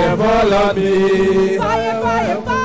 Fire fall on me. Fire, fire, fire.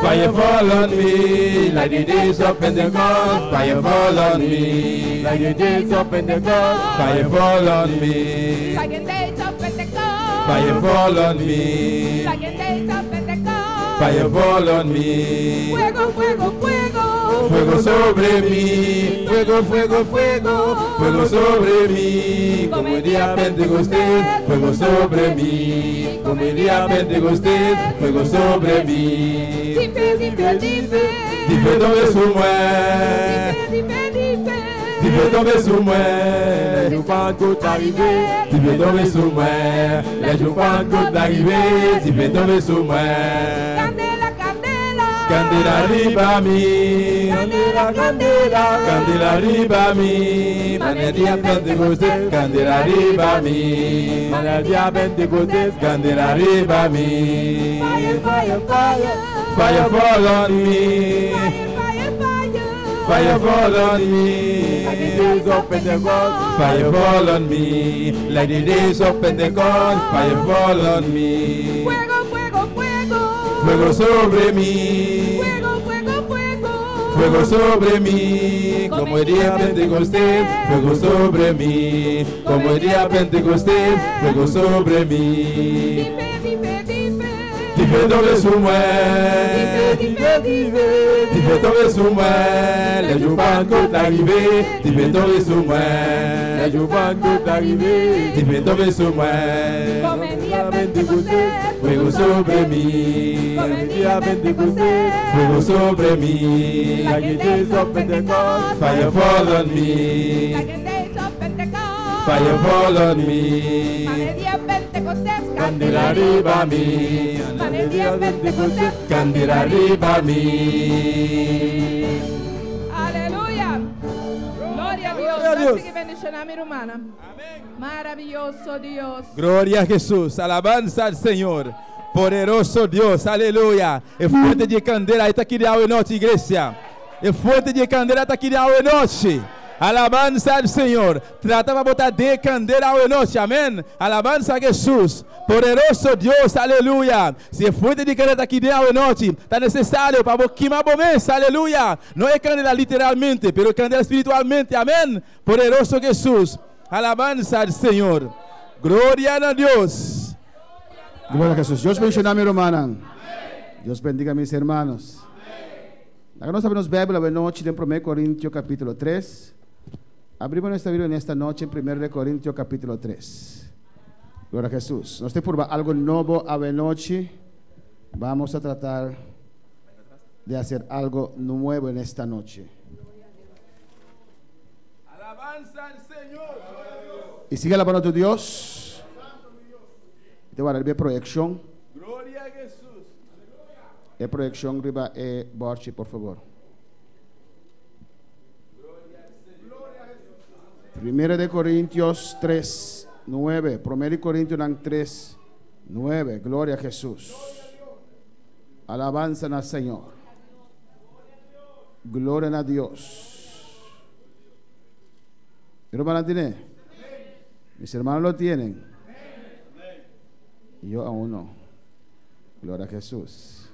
Fire fall on me. Like the days of Pentecost. Fire fall on me. Like the days of Pentecost. Fire fall on me. Like in days of Pentecost. Fire fall on me. Like in days of Pentecost. Fire fall on me. Fuego, fuego, fuego. Fuego sobre mí. Fuego, fuego, fuego. Fuego sobre mí. Como el día Pentecostés. Fuego sobre mí. Como el día Pentecostés. Fuego sobre mí. Dife, dife, dife. Dife tombe sous moi. Dife, dife. Dife tombe sous moi. Les jours Pentecôte arrivé. Dife tombe sous moi. Les jours Pentecôte arrivé. Dife tombe sous moi. Candela, candela. Candela riba mi. Candela, candela. Candela riba mi. Manedia Pentecostés. Candela riba mi. Manedia Pentecostés. Candela riba mi. Fire, fire, fire. Fire fall on me. Fire, fire, fire. Fire fall on me. Like the days of Pentecost. Fire fall on me. Like the days of Pentecost. Fire fall on me. Fuego, fuego, fuego. Fuego sobre mí. Fuego, fuego, fuego. Fuego sobre mí. Como el día Pentecostés. Fuego sobre mí. Como el día Pentecostés. Fuego sobre mí. Dife, dife, dife. Dife tombe sous moi. Dife, dife. Dife tombe sous moi. Les jours Pentecôte arrivé. Dife tombe sous moi. Les jours Pentecôte arrivé. Dife tombe sous moi. Como el día Pentecostés. Fuego sobre mí. Como el día Pentecostés. Fuego sobre mí. Like the days of Pentecost. Fire fall on me. Like the days of Pentecost. Fire fall on me. Manedia Pentecostés. Candela arriba mi. Manedia Pentecostés. Candela arriba mi. Aleluya. Gloria a Dios. Gloria a Dios. Así que bendición a mi hermana. Maravilloso Dios. Glória a Jesus, alabanza al Senhor, poderoso Deus, aleluia. É fonte de candela está aqui de ao noite, igreja. É fonte de candela está aqui de ao noite. Alabanza al Senhor. Trata para botar de candela ao noite, amém. Alabanza a Jesus, poderoso Deus, aleluia. Se é fonte de candela está aqui de ao noite, está necessário para queimar bombença, aleluia. Não é candela literalmente, pero candela espiritualmente, amém. Poderoso Jesus. Alabanza al Señor. Gloria a Dios. Gloria a Jesús. Dios bendiga a mi hermana. Dios bendiga a mis hermanos. Agora nós abrimos a Bíblia hoje noite em 1 Coríntios capítulo 3. Abrimos nossa Bíblia nesta noite em 1 Coríntios capítulo 3. Glória a Jesus. Nós temos por algo novo a noite. Vamos a tratar de hacer algo nuevo en esta noche. Alabanza al Señor. Y sigue alabando a tu Dios. Te voy a dar proyección. Gloria a Jesús. Proyección arriba Borchi, por favor. Primera de Corintios 3, 9. Primera de Corintios 3, 9. Gloria a Jesús. Alabanza al Señor. Gloria a Dios. ¿Hermano tiene? Mis hermanos lo tienen. Y yo aún no. Gloria a Jesús.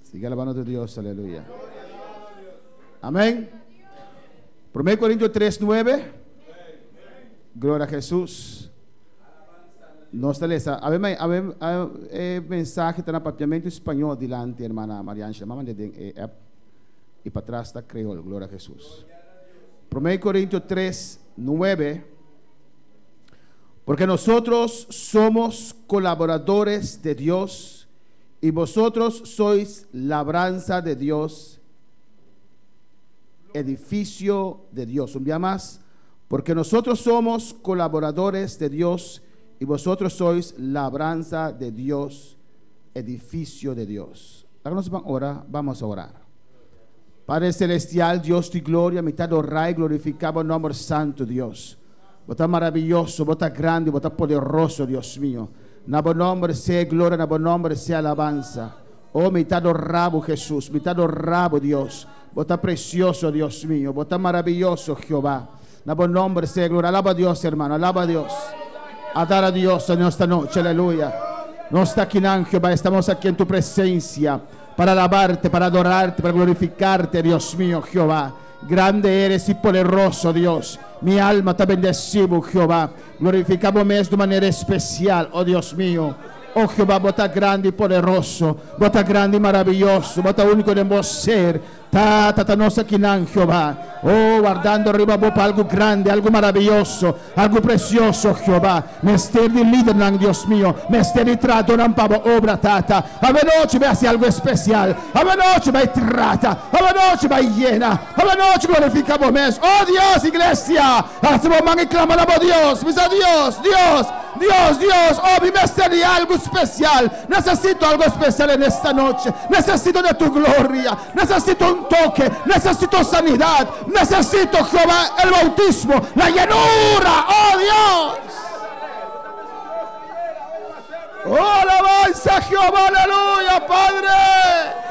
Sigue alabando a tu Dios, aleluya. Amén. 1 Corintios 3, 9. Gloria a Jesús. No está lesa. A ver, mensaje está en papiamento español delante, hermana María Ángela. Mamá y para atrás está creol. Gloria a Jesús. 1 Corintios 3, 9. Porque nosotros somos colaboradores de Dios y vosotros sois labranza de Dios, edificio de Dios. Un día más. Porque nosotros somos colaboradores de Dios y vosotros sois labranza de Dios, edificio de Dios. Ahora vamos a orar. Padre celestial, Dios de gloria, mitad do rey, glorificado el nombre santo, Dios. Vos estás maravilloso, vos estás grande, vos estás poderoso, Dios mío. Na bom nombre sea gloria, na bom nombre sea alabanza. Oh, mitad do rabo, Jesús, mitad do rabo, Dios. Vos estás precioso, Dios mío. Vos estás maravilloso, Jehová. Na bom nombre sea gloria. Alaba a Dios, hermano, alaba a Dios. a dar a Dios en esta noche, aleluya. No está aquí en Jehová, estamos aquí en tu presencia para alabarte, para adorarte, para glorificarte, Dios mío, Jehová. Grande eres y poderoso, Dios. Mi alma te bendecimos, Jehová. Glorificamos de manera especial, oh Dios mío. Oh Jehová, vos estás grande y poderoso, vos estás grande y maravilloso, vos estás único en vos ser. Ta nos aquí en Jehová. Oh, guardando arriba vos para algo grande, algo maravilloso, algo precioso, Jehová. Mester di líder, Dios mío. Mester di trato, non pavo obra tata. A noche vai hacer algo especial. A noche vai trata. A noche vai llena. A noche glorificamos mes. Oh Dios, iglesia. Hacemos man y clamamos a Dios. Misa Dios, Dios. Dios, Dios, oh, mi ministerio algo especial. Necesito algo especial en esta noche. Necesito de tu gloria. Necesito un toque. Necesito sanidad. Necesito, Jehová, el bautismo, la llenura. Oh, Dios. Oh, alabanza, Jehová, aleluya, Padre.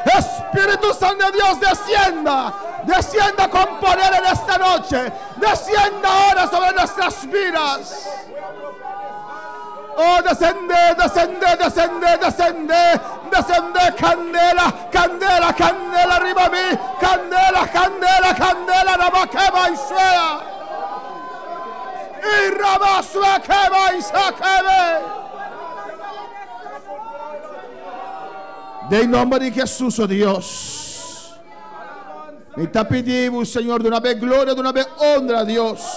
Espíritu Santo de Dios, descienda. Descienda con poder en esta noche. Descienda ahora sobre nuestras vidas. Oh, descende, descende, descende, descende, descende, candela, candela, candela arriba a mí, candela, candela, candela, rabaqueba y sea, y rabasua queba y saquebe. De nombre de Jesús, oh Dios, me te pedimos, Señor, de una vez gloria, de una vez honra a Dios,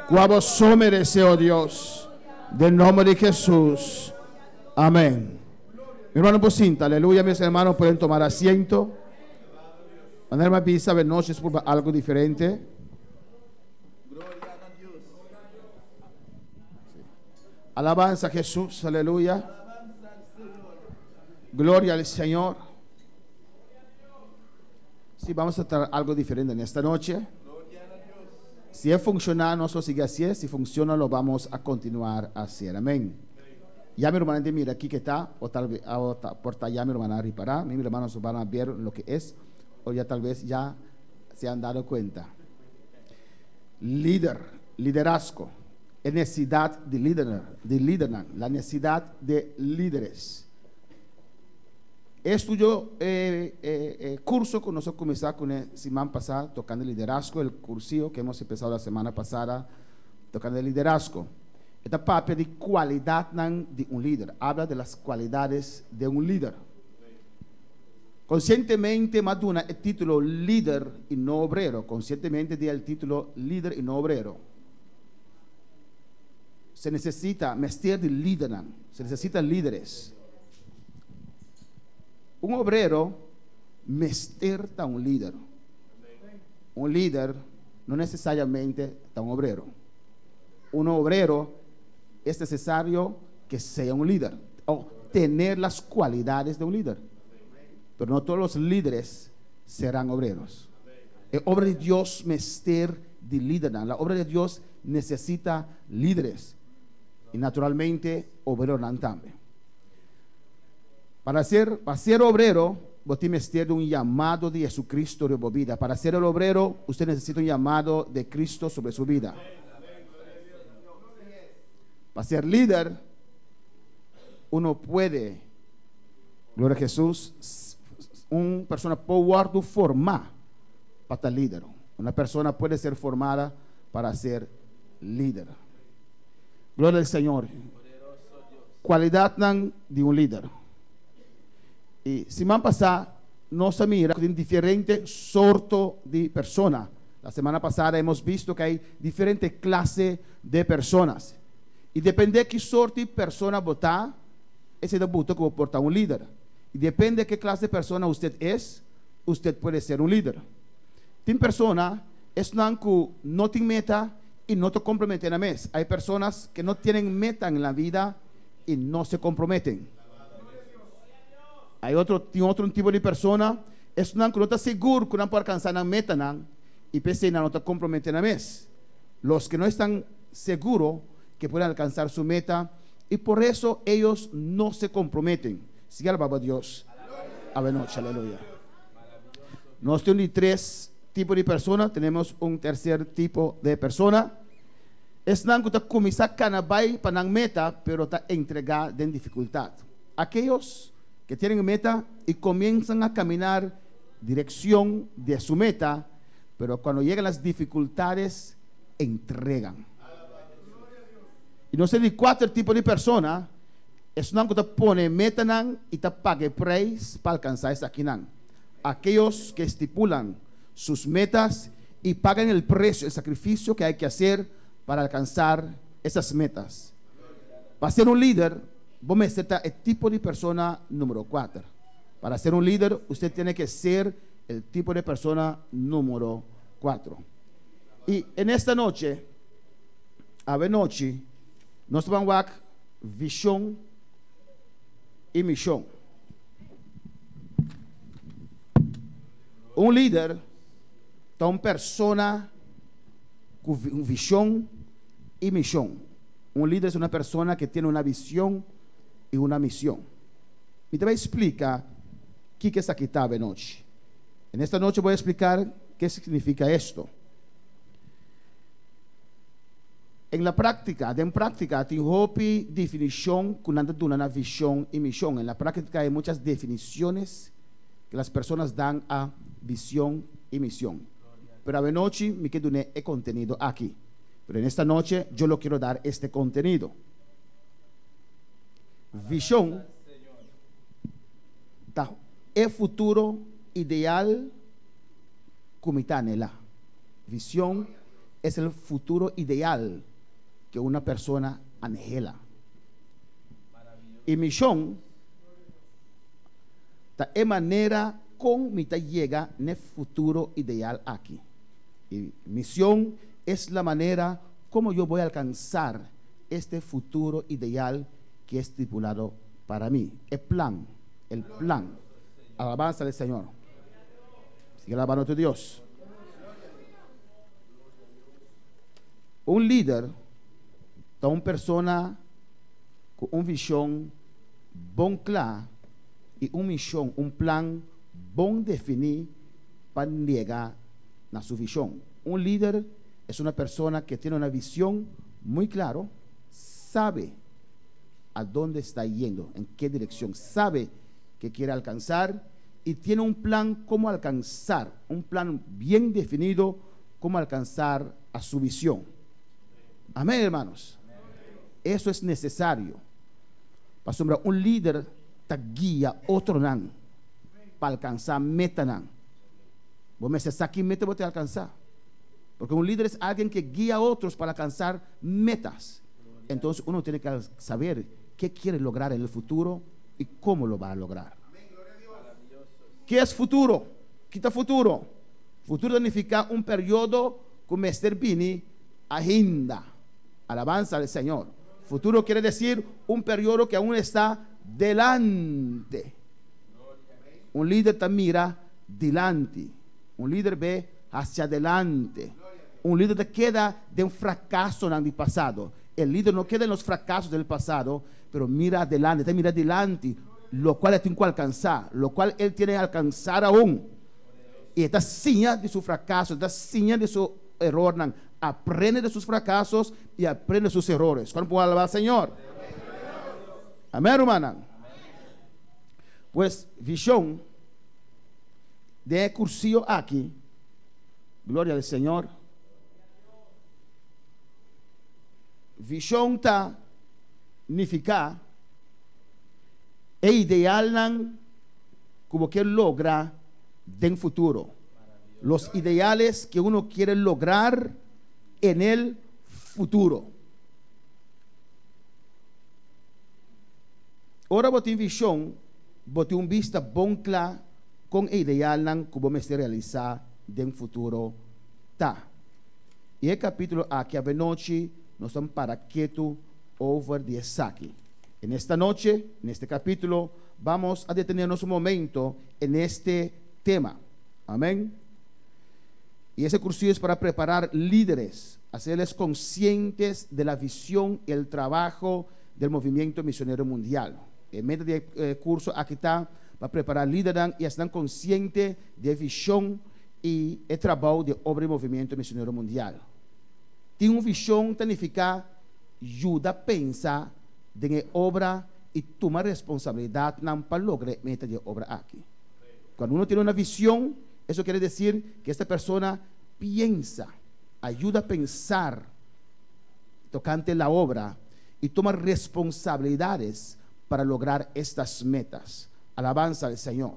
como vos merece, oh Dios. Del nombre de Jesús. Amén. Mi hermano Pocinta, aleluya. Mis hermanos pueden tomar asiento. Mandarme a pizza, ver noches por algo diferente. Alabanza a Jesús, aleluya. Gloria al Señor. Sí, vamos a tratar algo diferente en esta noche. Si es funcional, nosotros sigue así. Si funciona, lo vamos a continuar a hacer. Amén. Ya mi hermana mira aquí que está, o tal vez por allá mi hermana reparar. Mis hermanos van a ver lo que es, o ya tal vez ya se han dado cuenta. Líder, liderazgo, necesidad de líder, la necesidad de líderes. Estudió curso que nosotros comenzamos con la semana pasada tocando liderazgo, el cursillo que hemos empezado la semana pasada tocando el liderazgo. Esta parte de cualidad de un líder, habla de las cualidades de un líder. Conscientemente maduna el título líder y no obrero, conscientemente di el título líder y no obrero. Se necesita mester de líder, se necesitan líderes. Un obrero mesterta un líder. Un líder no necesariamente está un obrero. Un obrero es necesario que sea un líder o tener las cualidades de un líder. Pero no todos los líderes serán obreros. La obra de Dios mester de líder. La obra de Dios necesita líderes. Y naturalmente obreros también. Para ser obrero, vos tienes que tener un llamado de Jesucristo sobre su vida. Para ser el obrero, usted necesita un llamado de Cristo sobre su vida. Para ser líder, uno puede, gloria a Jesús, una persona puede formar para ser líder. Una persona puede ser formada para ser líder. Gloria al Señor. Cualidad de un líder. Y semana pasada nos mira en diferentes sortos de personas. La semana pasada hemos visto que hay diferentes clases de personas. Y depende de qué sorte de persona votar, ese debuto como porta un líder. Y depende de qué clase de persona usted es, usted puede ser un líder. Tem persona es que no tiene meta y no te comprometen a mes. Hay personas que no tienen meta en la vida y no se comprometen. Hay otro tipo de persona, es una que no está seguro que no puede alcanzar la meta y pese a no te comprometen a mes. Los que no están seguros que pueden alcanzar su meta y por eso ellos no se comprometen. Sigue alabando a Dios. Aleluya. Nosotros tenemos 3 tipos de personas, tenemos un tercer tipo de persona. Es nan que está comienza canabay para meta, pero está entregar en dificultad. Aquellos que tienen meta y comienzan a caminar dirección de su meta, pero cuando llegan las dificultades, entregan. Y no sé de cuatro tipos de personas, es nan que te pone meta nan y te pague praise para alcanzar esa aquí nan. Aquellos que estipulan sus metas y pagan el precio, el sacrificio que hay que hacer para alcanzar esas metas. Para ser un líder, vos me ser el tipo de persona número 4. Para ser un líder, usted tiene que ser el tipo de persona número 4. Y en esta noche, nos vamos a ver visión y misión. Un líder es una persona con visión y misión. Un líder es una persona que tiene una visión y una misión. Y te voy a explicar qué es aquí esta noche. En esta noche voy a explicar qué significa esto. En práctica, tengo definición con una visión y misión. En la práctica hay muchas definiciones que las personas dan a visión y misión. Pero a noche me quedo en el contenido aquí. Pero en esta noche yo lo quiero dar este contenido. Visión es futuro ideal como está en la visión es el futuro ideal que una persona anhela. Y misión es manera con mi llega en el futuro ideal aquí. Y misión es la manera como yo voy a alcanzar este futuro ideal que es estipulado para mí. El plan. Alabanza al Señor. Sigue alabando a tu Dios. Un líder es una persona con una visión bon clara y una misión, un plan bon definido para llegar a su visión. Un líder es una persona que tiene una visión muy clara, sabe a dónde está yendo, en qué dirección, sabe que quiere alcanzar y tiene un plan cómo alcanzar, un plan bien definido cómo alcanzar a su visión. Amén, hermanos. Eso es necesario. Para un líder te guía otro nan para alcanzar meta nan. Vos me dices, aquí meta vos te alcanzar. Porque un líder es alguien que guía a otros para alcanzar metas. Entonces uno tiene que saber qué quiere lograr en el futuro y cómo lo va a lograr. ¿Qué es futuro? ¿Qué es futuro? Futuro significa un periodo como Mr. Bini agenda. Alabanza al Señor. Futuro quiere decir un periodo que aún está delante. Un líder te mira delante. Un líder ve hacia adelante. Un líder te queda de un fracaso en el pasado. El líder no queda en los fracasos del pasado, pero mira adelante, te mira adelante, lo cual él tiene que alcanzar, lo cual él tiene que alcanzar aún. Y está ciña de su fracaso, está ciña de su error. Aprende de sus fracasos y aprende de sus errores. ¿Cuándo puedo alabar al Señor? Amén, hermana. Pues visión de cursillo aquí. Gloria al Señor. Visión ta significa e ideal como que logra en futuro. Los ideales que uno quiere lograr en el futuro. Ahora botín visión, botín un vista bon clara con ideal como me se realizar en futuro ta. Y el capítulo aquí a noche nos estamos para quieto over the saki. En esta noche, en este capítulo, vamos a detenernos un momento en este tema. Amén. Y ese curso es para preparar líderes, hacerles conscientes de la visión y el trabajo del movimiento misionero mundial. En medio del curso aquí está para preparar líderes y están conscientes de visión y el trabajo de obra y movimiento misionero mundial. Tiene una visión planificada, ayuda a pensar de obra y toma responsabilidad para lograr meta de obra aquí. Cuando uno tiene una visión, eso quiere decir que esta persona piensa, ayuda a pensar tocante la obra y toma responsabilidades para lograr estas metas. Alabanza al Señor.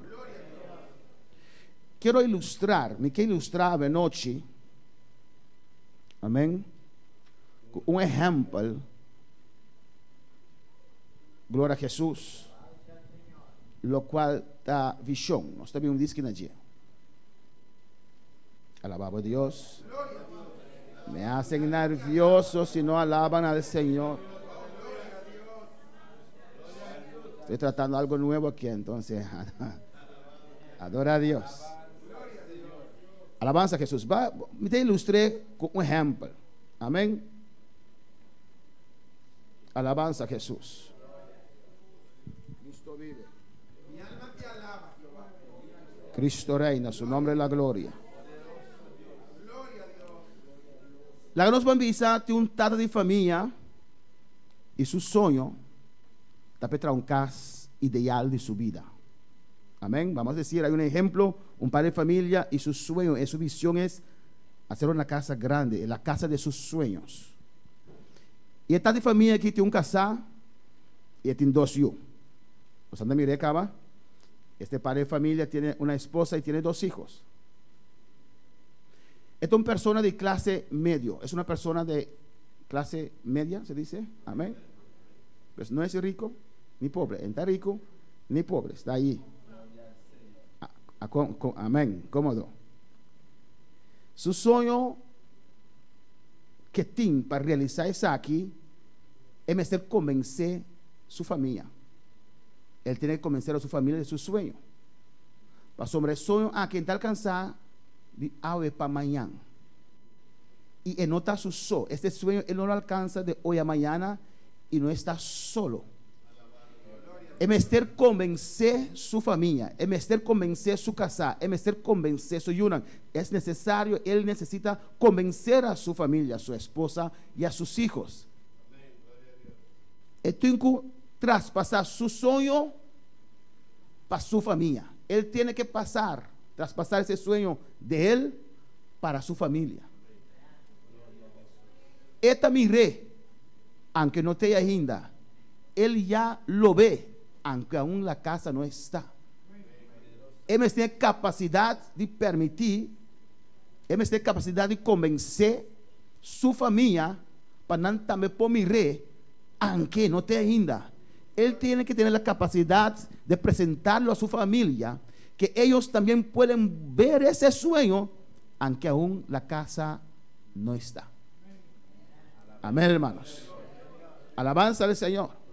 Quiero ilustrar, me quiero ilustrar anoche, amén, un ejemplo, gloria a Jesús, lo cual da visión. Nós também diz que na dia. Alabado a Dios. Me hacen nervioso si no alaban al Señor. Estoy tratando algo nuevo aquí, entonces adora a Dios. Alabanza a Jesús. Me te ilustré con un ejemplo. Amén. Alabanza a Jesús. Cristo vive. Mi alma te alaba, Jehová. Cristo reina, su nombre es la gloria. La gran bambisa tiene un tata de familia y su sueño está para un caso ideal de su vida. Amén. Vamos a decir, hay un ejemplo, un padre de familia y su sueño, su visión es hacer una casa grande, la casa de sus sueños. Y el tata de familia aquí tiene un casa y tiene dos hijos. ¿Os anda mire acá? Este padre de familia tiene una esposa y tiene dos hijos. Esta es una persona de clase medio, es una persona de clase media, se dice, amén. Pues no es rico ni pobre, está rico ni pobre, está ahí. Amén, cómodo. Su sueño que tiene para realizar eso aquí es convencer su familia. Él tiene que convencer a su familia de su sueño. Para sobre el sueño, quien está alcanzar de hoy para mañana. Y él no está solo. Este sueño él no lo alcanza de hoy a mañana y no está solo. Es menester convencer su familia, es menester convencer su casa, es menester convencer su yunan. Es necesario, él necesita convencer a su familia, a su esposa y a sus hijos. Él tiene que traspasar su sueño para su familia. Él tiene que traspasar ese sueño de él para su familia. Esta mi rey, aunque no esté ainda, él ya lo ve, aunque aún la casa no está. Él tiene capacidad de permitir, él tiene capacidad de convencer su familia para no también por mi rey, aunque no esté ainda. Él tiene que tener la capacidad de presentarlo a su familia, que ellos también pueden ver ese sueño, aunque aún la casa no está. Amén, hermanos. Alabanza al Señor.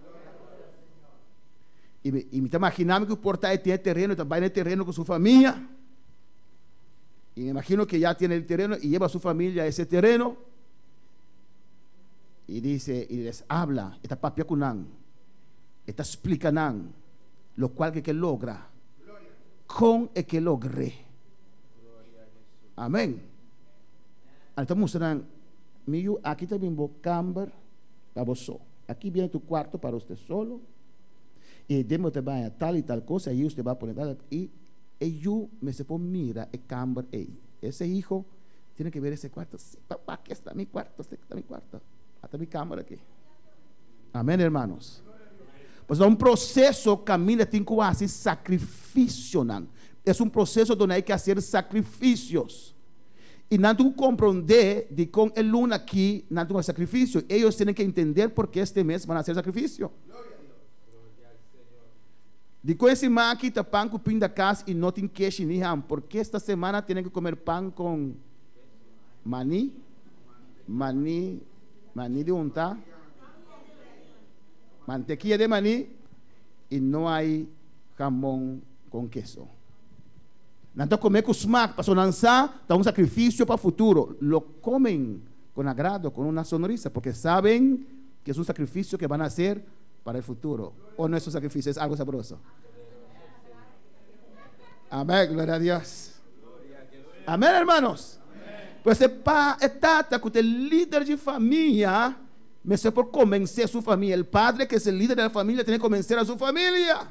Y me está imaginando que el portal tiene terreno, está en el terreno con su familia. Y me imagino que ya tiene el terreno y lleva a su familia a ese terreno. Y dice, y les habla, está papiacunán, está explicando lo cual que logra con el que logre. Amén. Estamos mostrando, aquí también vou camber para vosotros. Aquí viene tu cuarto para usted solo. Y demo te va a tal y tal cosa. Y usted va a poner tal. Y yo me se pone mira el camber ahí. Ese hijo tiene que ver ese cuarto. Sí, papá, aquí está mi cuarto. Aquí está mi cuarto. Hasta mi cámara aquí. Amén, hermanos. Pues es un proceso camina tem que hacer sacrificio. Es un proceso donde hay que hacer sacrificios. Y no tú comprender de con el luna aquí, no tú sacrificio. Ellos tienen que entender por qué este mes van a hacer sacrificio. De com esse aqui está pan com pin da casa e não tem queixa nem ham. Porque esta semana tem que comer pan com maní de untar, mantequilla de maní y no hay jamón con queso. No comer con smack para lanzar, está un sacrificio para el futuro. Lo comen con agrado, con una sonrisa, porque saben que es un sacrificio que van a hacer para el futuro. O no es un sacrificio, es algo sabroso. Amén, gloria a Dios. Amén, hermanos. Pues é tata que é líder de família, mas é por convencer sua família. O padre que é o líder da família tem que convencer a sua família.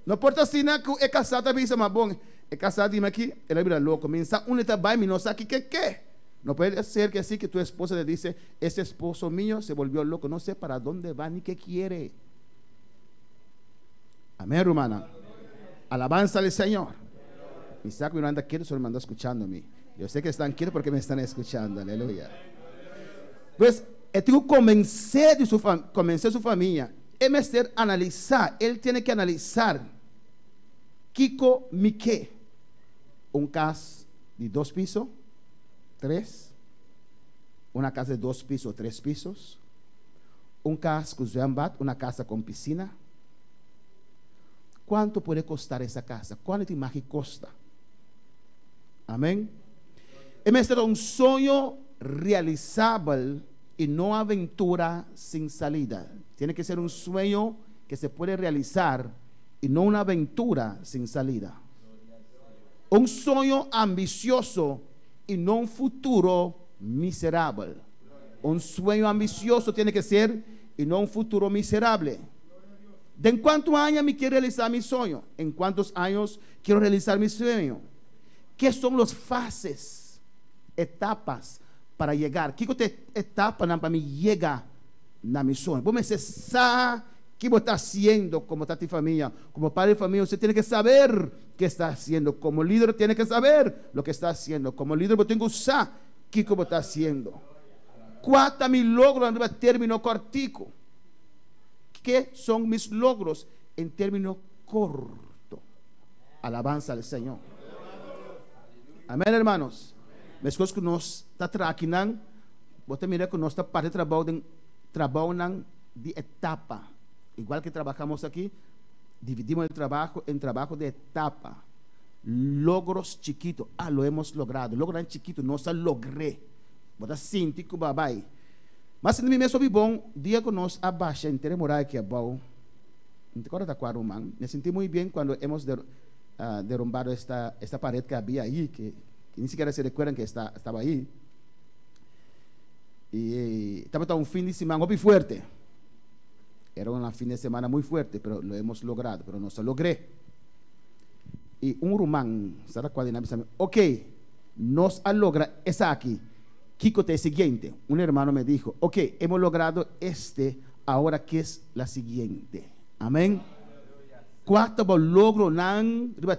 Não importa assim, né, que é casado, mas é bom. É casado, mas aqui, ele é louco. Mas um está bem, mas não sabe o que. Não pode ser que assim que tu esposa le dice, ese esposo mío se volvió loco, no sé para dónde va ni qué quiere. Amén, hermana. Alabanza al Señor. Isaac Miranda quieto, solo me anda escuchando a mí. Yo sé que están quietos porque me están escuchando. Aleluya. Pues, tengo que convencer su familia. Es menester analizar. Él tiene que analizar. Kiko Mique. Un casa de 2 pisos, 3. Una casa de 2 pisos, 3 pisos. Un casa con jambat, una casa con piscina. ¿Cuánto puede costar esa casa? ¿Cuánto imagen costa? Amén. Es un sueño realizable y no aventura sin salida. Tiene que ser un sueño que se puede realizar y no una aventura sin salida. Un sueño ambicioso y no un futuro miserable. Un sueño ambicioso tiene que ser y no un futuro miserable. ¿De en cuántos años me quiero realizar mi sueño? ¿En cuántos años quiero realizar mi sueño? ¿Qué son las fases, etapas para llegar? ¿Qué etapa para mí llega a mi sueño? Vos me cesar, ¿qué vos estás haciendo como está tu familia? Como padre de familia, usted tiene que saber qué está haciendo. Como líder, tiene que saber lo que está haciendo. Como líder, vos tengo que usar qué vos está haciendo. ¿Cuántos mis logros en término cortico? ¿Qué son mis logros en término corto? Alabanza al Señor. Amén, hermanos. Mas coisas que nós está trabalhando, você mira que nós está parte trabalhando de etapa. Igual que trabajamos aqui, dividimos o trabalho em trabalho de etapa. Logros chiquitos. Lo hemos logrado. Lograr chiquito, nós logré. Você sente que vai. Mas no meu soube bom, dia que nós abaixa em morar aqui abaixo, não te acordas da quadra, man? Me senti muito bem quando hemos derrumbado esta parede que havia aí, que nem sequer se recuerdan que estava aí. E estava um fim de semana muito forte. Era um fim de semana muito forte, mas lo hemos logrado, pero nós logré. E rumán, ¿sabe cuál es? Ok, nos logra esa aquí. Kiko, te siguiente. Un hermano me dijo, ok, hemos logrado ahora que es la siguiente. Amén. Cuarto logro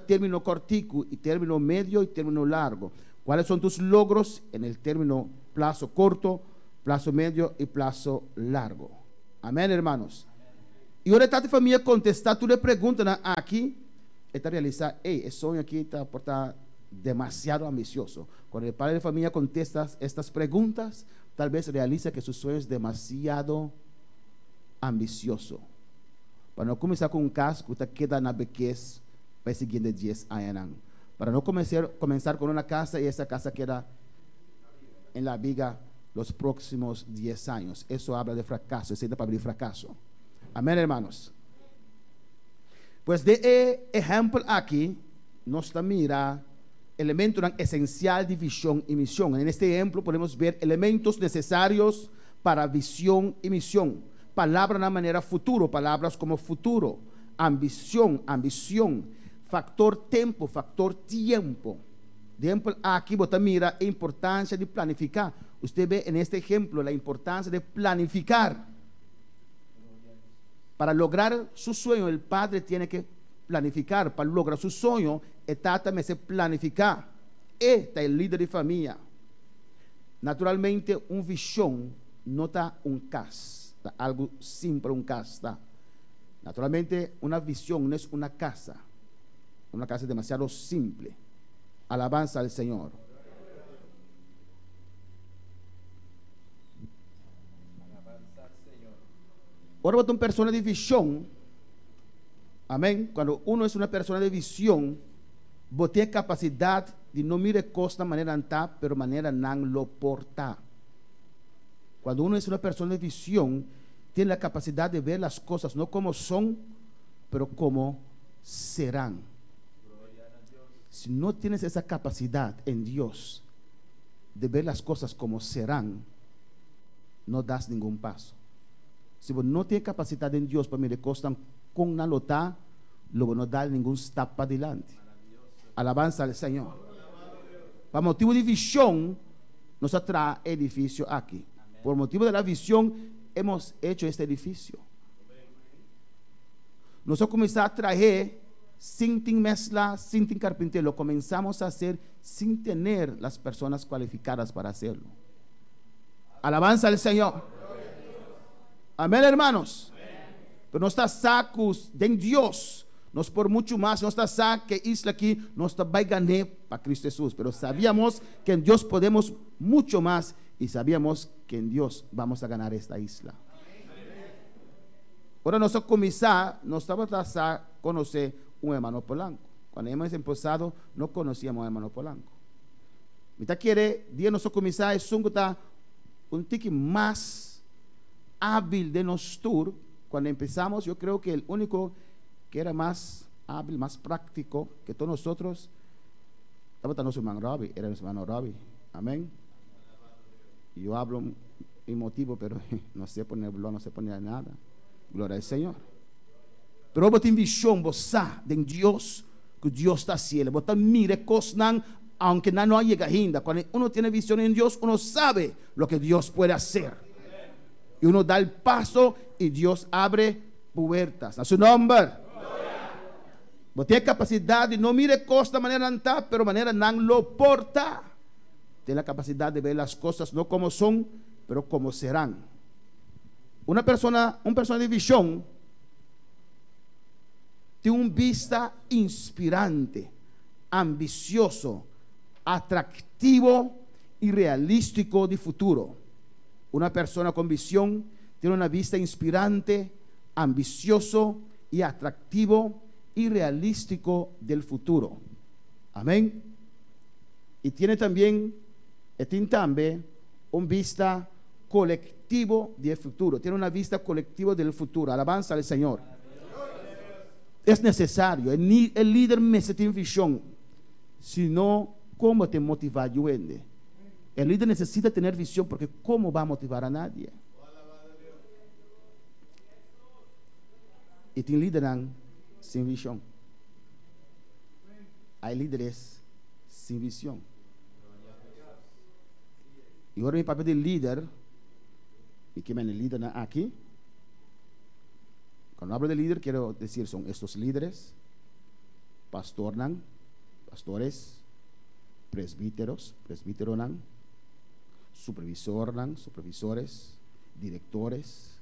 término cortico y término medio y término largo. ¿Cuáles son tus logros en el término plazo corto, plazo medio y plazo largo? Amén, hermanos. Y ahora esta familia contestar, tú le preguntas aquí, está realizar, el sueño aquí está demasiado ambicioso. Cuando el padre de familia contesta estas preguntas, tal vez realiza que su sueño es demasiado ambicioso. Para no comenzar con un caso que usted queda en la vejez para el siguiente 10 años. Para no comenzar con una casa y esa casa queda en la viga los próximos 10 años. Eso habla de fracaso, es para abrir fracaso. Amén, hermanos. Pues de ejemplo aquí, nos mira elementos esencial de visión y misión. En este ejemplo podemos ver elementos necesarios para visión y misión. Palabras de manera futuro, palabras como futuro, ambición, factor tiempo. De ejemplo, aquí usted mira la importancia de planificar. Usted ve en este ejemplo la importancia de planificar. Para lograr su sueño, el padre tiene que planificar. Para lograr su sueño, también planificar. Este es el líder de familia. Naturalmente, una visión no está un caso. Algo simple, un casa. Naturalmente, una visión no es una casa. Una casa es demasiado simple. Alabanza al Señor. Ahora, una persona de visión. Amén. Cuando uno es una persona de visión, vos tiene capacidad de no mirar cosas de manera anta, pero manera nan lo porta. Cuando uno es una persona de visión, tiene la capacidad de ver las cosas no como son, pero como serán. Si no tienes esa capacidad en Dios de ver las cosas como serán, no das ningún paso. Si vos no tienes capacidad en Dios, para mí le costan con una lota, luego no dar ningún step para adelante. Alabanza al Señor. Para motivo de visión, nos atrae edificio aquí. Por motivo de la visión, hemos hecho este edificio. Nosotros comenzamos a traer sin tener mezcla, sin tener carpintero. Lo comenzamos a hacer sin tener las personas cualificadas para hacerlo. Alabanza al Señor. Amén, hermanos. Pero no está sacos de Dios. Nos por mucho más, no está sac que isla aquí, no está vai ganar para Cristo Jesús. Pero sabíamos que en Dios podemos mucho más y sabíamos que en Dios vamos a ganar esta isla. Ahora nosotros comenzamos, nos estaba a conocer un hermano Polanco. Cuando hemos empezado, no conocíamos a hermano Polanco. Mita quiere, día nosotros comenzamos, es un tique más hábil de nosotros. Cuando empezamos, yo creo que el único que era más hábil, más práctico que todos nosotros, estaba nuestro hermano Robbie, era nuestro hermano Robbie. Amén. Yo hablo mi motivo, pero no sé poner blog, no sé poner nada. Gloria al Señor. Pero vos tenés visión, vos sabes de Dios, que Dios está haciendo. Vos también mire cosas, aunque no llega ainda. Cuando uno tiene visión en Dios, uno sabe lo que Dios puede hacer. Y uno da el paso y Dios abre puertas. A su nombre. Vos tienes capacidad de no mire cosas de manera anta, pero manera no lo porta. Tiene la capacidad de ver las cosas no como son, pero como serán. Una persona de visión tiene un vista inspirante, ambicioso, atractivo y realístico de futuro. Una persona con visión tiene una vista inspirante, ambicioso y atractivo y realístico del futuro. Amén. Y tiene también un vista colectivo del futuro. Tiene una vista colectiva del futuro. Alabanza al Señor. Es necesario. El líder necesita visión. Si no, ¿cómo te motivar? El líder necesita tener visión, porque ¿cómo va a motivar a nadie? Y tiene líderes sin visión. Hay líderes sin visión. Y ahora mi papel de líder, y que me el líder aquí. Cuando hablo de líder, quiero decir, son estos líderes, pastores, presbíteros, supervisores, directores.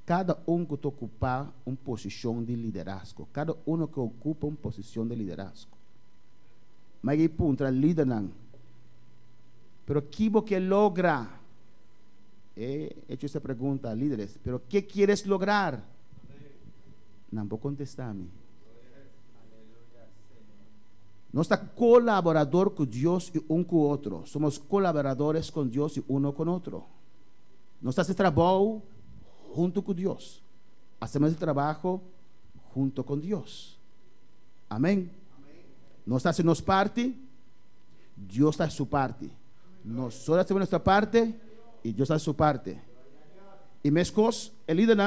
Cada uno que ocupa una posición de liderazgo. Cada uno que ocupa una posición de liderazgo. Mas hay punto, el líder no. Pero ¿qué que logra? He hecho esta pregunta a líderes. ¿Pero qué quieres lograr? No puedo contestarme. No está colaborador con Dios y uno con otro. Somos colaboradores con Dios y uno con otro. No está ese trabajo junto con Dios. Hacemos el trabajo junto con Dios. Amén. No está haciendo parte, Dios está en su parte. Nosotros hacemos nuestra parte y Dios está en su parte. Y mescos, el líder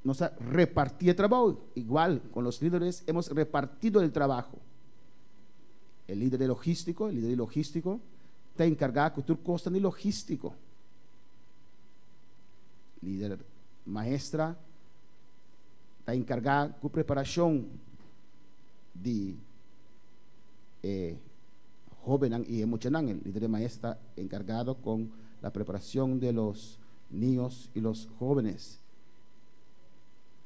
nos ha repartido el trabajo. Igual con los líderes hemos repartido el trabajo. El líder logístico está encargado de tu costa de logístico. Líder maestra está encargado con preparación de joven y emocional. El líder maestra está encargado con la preparación de los niños y los jóvenes.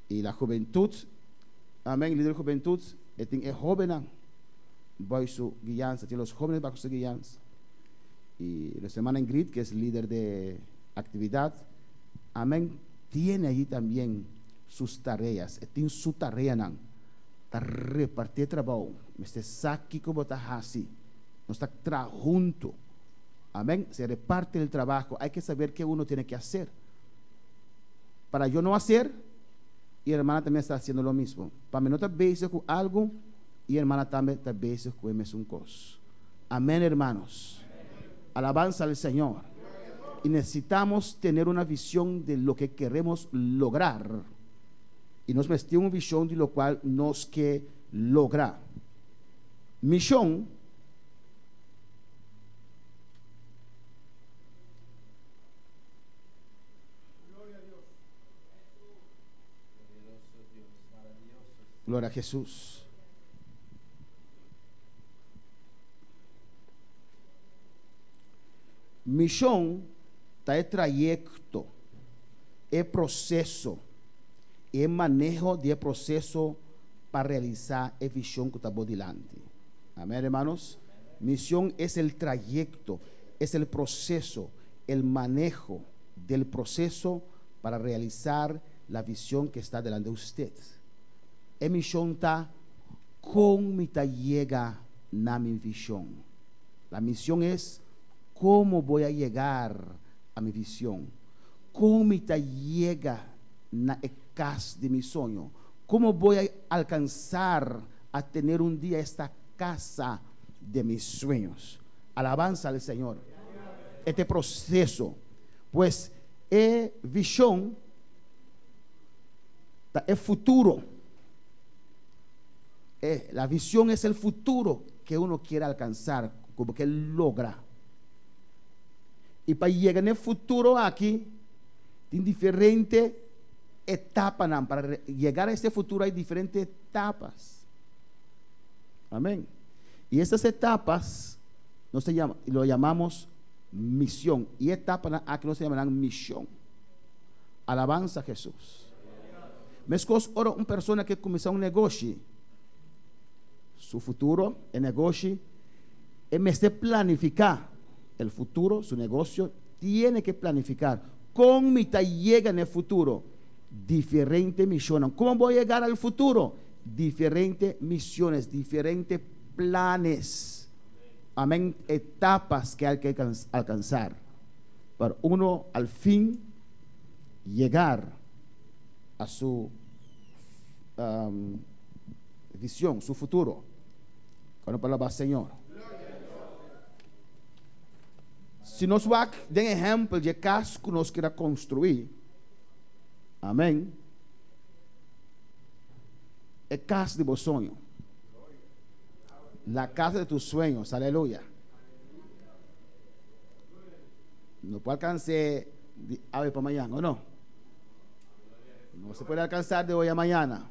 Y la juventud, amén, el líder de juventud es joven, bajo su guianza, tiene los jóvenes bajo su guianza. Y la semana Ingrid, que es líder de actividad, amén, tiene allí también sus tareas, tiene su tarea, está repartir trabajo, me está aquí como está así, no está junto, amén, se reparte el trabajo. Hay que saber qué uno tiene que hacer. Para yo no hacer, y la hermana también está haciendo lo mismo. Para mí no estar busy con algo y hermana también tal vez es un cos. Amén, hermanos. Alabanza al Señor. Y necesitamos tener una visión de lo que queremos lograr. Y nos metemos una visión de lo cual nos que lograr. Misión gloria a Jesús. Misión es trayecto, es proceso, es manejo de proceso para realizar la visión que está por delante. Amén, hermanos. Misión es el trayecto, es el proceso, el manejo del proceso para realizar la visión que está delante de usted. La misión está con mi llega a mi visión. La misión es cómo voy a llegar a mi visión, cómo mi llega a casa de mi sueño, cómo voy a alcanzar a tener un día esta casa de mis sueños. Alabanza al Señor. Este proceso, pues, visión es futuro. La visión es el futuro que uno quiere alcanzar, como que logra. Y para llegar en el futuro aquí, en diferentes etapas. Para llegar a este futuro hay diferentes etapas. Amén. Y estas etapas no se llama, lo llamamos misión. Y etapas aquí no se llamarán misión. Alabanza a Jesús. Me escucho ahora una persona que comenzó un negocio. Su futuro, el negocio, en vez de planificar el futuro, su negocio, tiene que planificar cómo llega en el futuro. Diferentes misiones. ¿Cómo voy a llegar al futuro? Diferentes misiones, diferentes planes. Amén. Etapas que hay que alcanzar para uno al fin llegar a su visión, su futuro. Con la palabra Señor. Si nos va a dar ejemplo de casa que nos quiera construir, amén, es casa de vos sueños, la casa de tus sueños, aleluya. No puede alcanzar de hoy para mañana, ¿o no? No se puede alcanzar de hoy a mañana.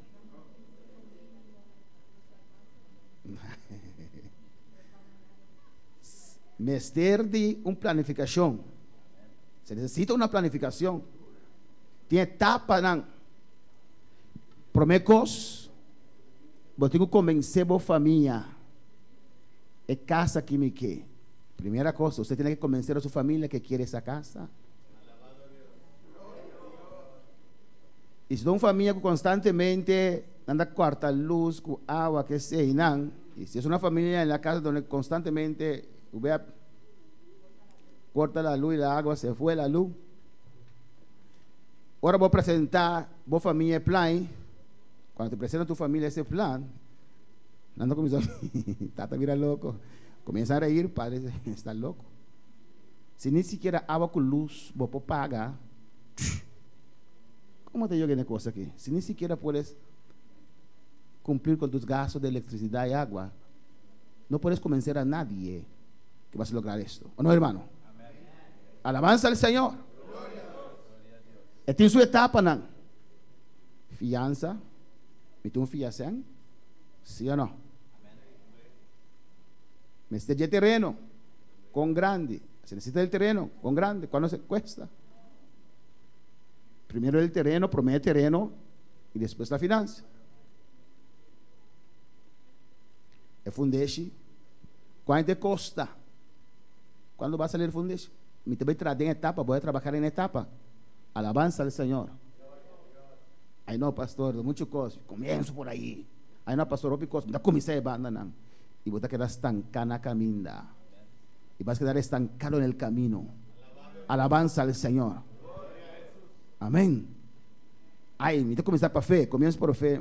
Menester de una planificación. Se necesita una planificación. Tiene etapas, ¿no? Promecos. Vos tengo que convencer a familia. Es casa que me quiere. Primera cosa, usted tiene que convencer a su familia que quiere esa casa. Y si es una familia que constantemente anda corta luz, con agua, que sea, y si es una familia en la casa donde constantemente corta la luz y la agua, se fue la luz. Ahora voy a presentar vos familia el plan. Cuando te presenta a tu familia ese plan, ando con mis amigos, tata mira loco, comienza a reír, padre está loco. Si ni siquiera agua con luz vos pagar, ¿cómo te llega una cosa aquí? Si ni siquiera puedes cumplir con tus gastos de electricidad y agua, no puedes convencer a nadie que vas a lograr esto. ¿O no, hermano? Amén. Alabanza al Señor. Esta es su etapa, ¿no? Fianza. ¿Me tú fianzan? ¿Sí o no? Me está de terreno con grande. Se necesita el terreno con grande. ¿Cuánto se cuesta? Primero el terreno, promete terreno y después la finanza. El fundeshi, ¿cuánto te costa? ¿Cuándo va a salir el fundeshi? Me te voy a traer en etapa, voy a trabajar en etapa. Alabanza al Señor. Ay no, pastor, de muchas cosas. Comienzo por ahí. Ay no, pastor, otra cosa. Me da comisión de banda, y vas a quedar estancado en la caminda. Y vas a quedar estancado en el camino. Alabanza al Señor. Amén. Ay, me tengo que comenzar por fe. Comienzo por fe.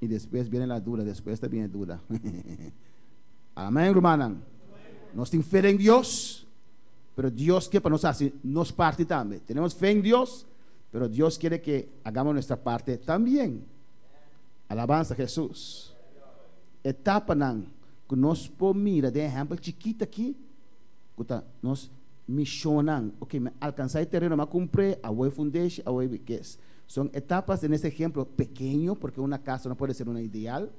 Y después viene la duda, después también duda. Amén, hermana. Nos tenemos fe en Dios, pero Dios quiere para nosotros, nos parte también. Tenemos fe en Dios, pero Dios quiere que hagamos nuestra parte también. Alabanza a Jesús. Etapa nan, que nos por mira, de ejemplo chiquita aquí, que nos misionan, ok, me alcanzar el terreno, me compré, a voy foundation, a voy que es. Son etapas en este ejemplo pequeño, porque una casa no puede ser una ideal.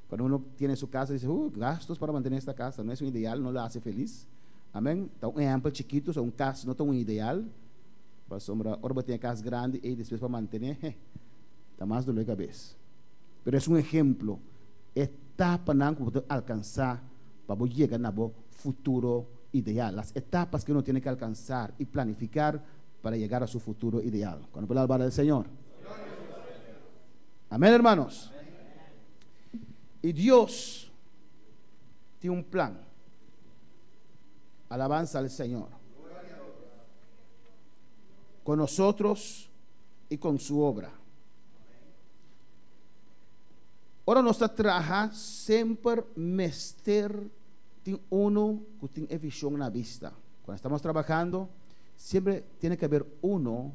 Cuando uno tiene su casa, dice, gastos para mantener esta casa, no es un ideal, no la hace feliz. Amén. Está un ejemplo chiquito, son casas, no está un ideal. Para sombra, ahora tiene casa grande y después para mantener, está más dolor de cabeza. Pero es un ejemplo, etapa que alcanzar para llegar a un futuro ideal. Las etapas que uno tiene que alcanzar y planificar para llegar a su futuro ideal. Cuando pueda alabar al Señor. Amén, hermanos. Y Dios tiene un plan. Alabanza al Señor. Con nosotros y con su obra. Ahora nuestra trabaja siempre mester tiene uno que tiene visión en la vista. Cuando estamos trabajando, siempre tiene que haber uno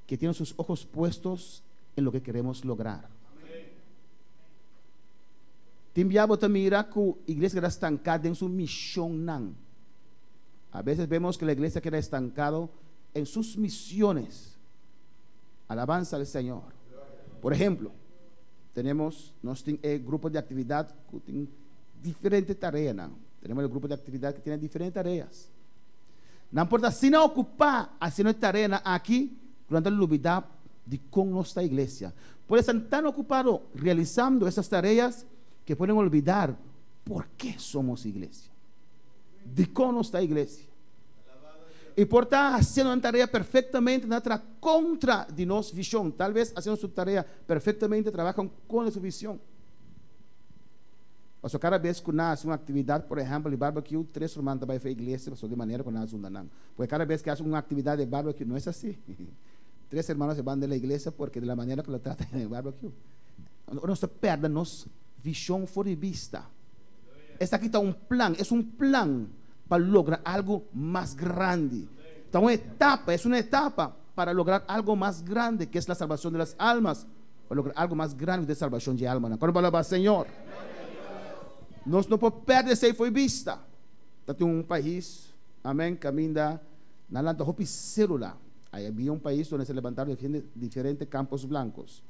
que tiene sus ojos puestos en lo que queremos lograr. Timbiabo mira que la iglesia queda estancada en su misión. A veces vemos que la iglesia queda estancada en sus misiones. Alabanza al Señor. Por ejemplo, tenemos grupos de actividad que tienen diferentes tareas. Tenemos el grupo de actividad que tiene diferentes tareas. No importa si no ocupar haciendo tareas aquí, durante la olvidar de con nuestra iglesia. Pueden estar tan ocupados realizando esas tareas que pueden olvidar por qué somos iglesia. De con nuestra iglesia. Y por estar haciendo una tarea perfectamente, nada contra de nuestra visión. Tal vez haciendo su tarea perfectamente, trabajan con su visión. O sea, cada vez que nace una actividad, por ejemplo, de barbecue, 3 hermanos van a la iglesia, de manera que nace un danán. Porque cada vez que hace una actividad de barbecue, no es así. 3 hermanos se van de la iglesia porque de la manera que lo tratan en el barbecue. No se pierda nuestra visión fuera de vista. Esta aquí está un plan, es un plan para lograr algo más grande. Está es una etapa para lograr algo más grande, que es la salvación de las almas. Para lograr algo más grande de salvación de almas. ¿Cuándo palabra Señor? Nós não podemos perder essa foi vista. Tem um país, amém, caminha na lanta roupa célula. Aí havia um país onde se levantaram diferentes campos blancos.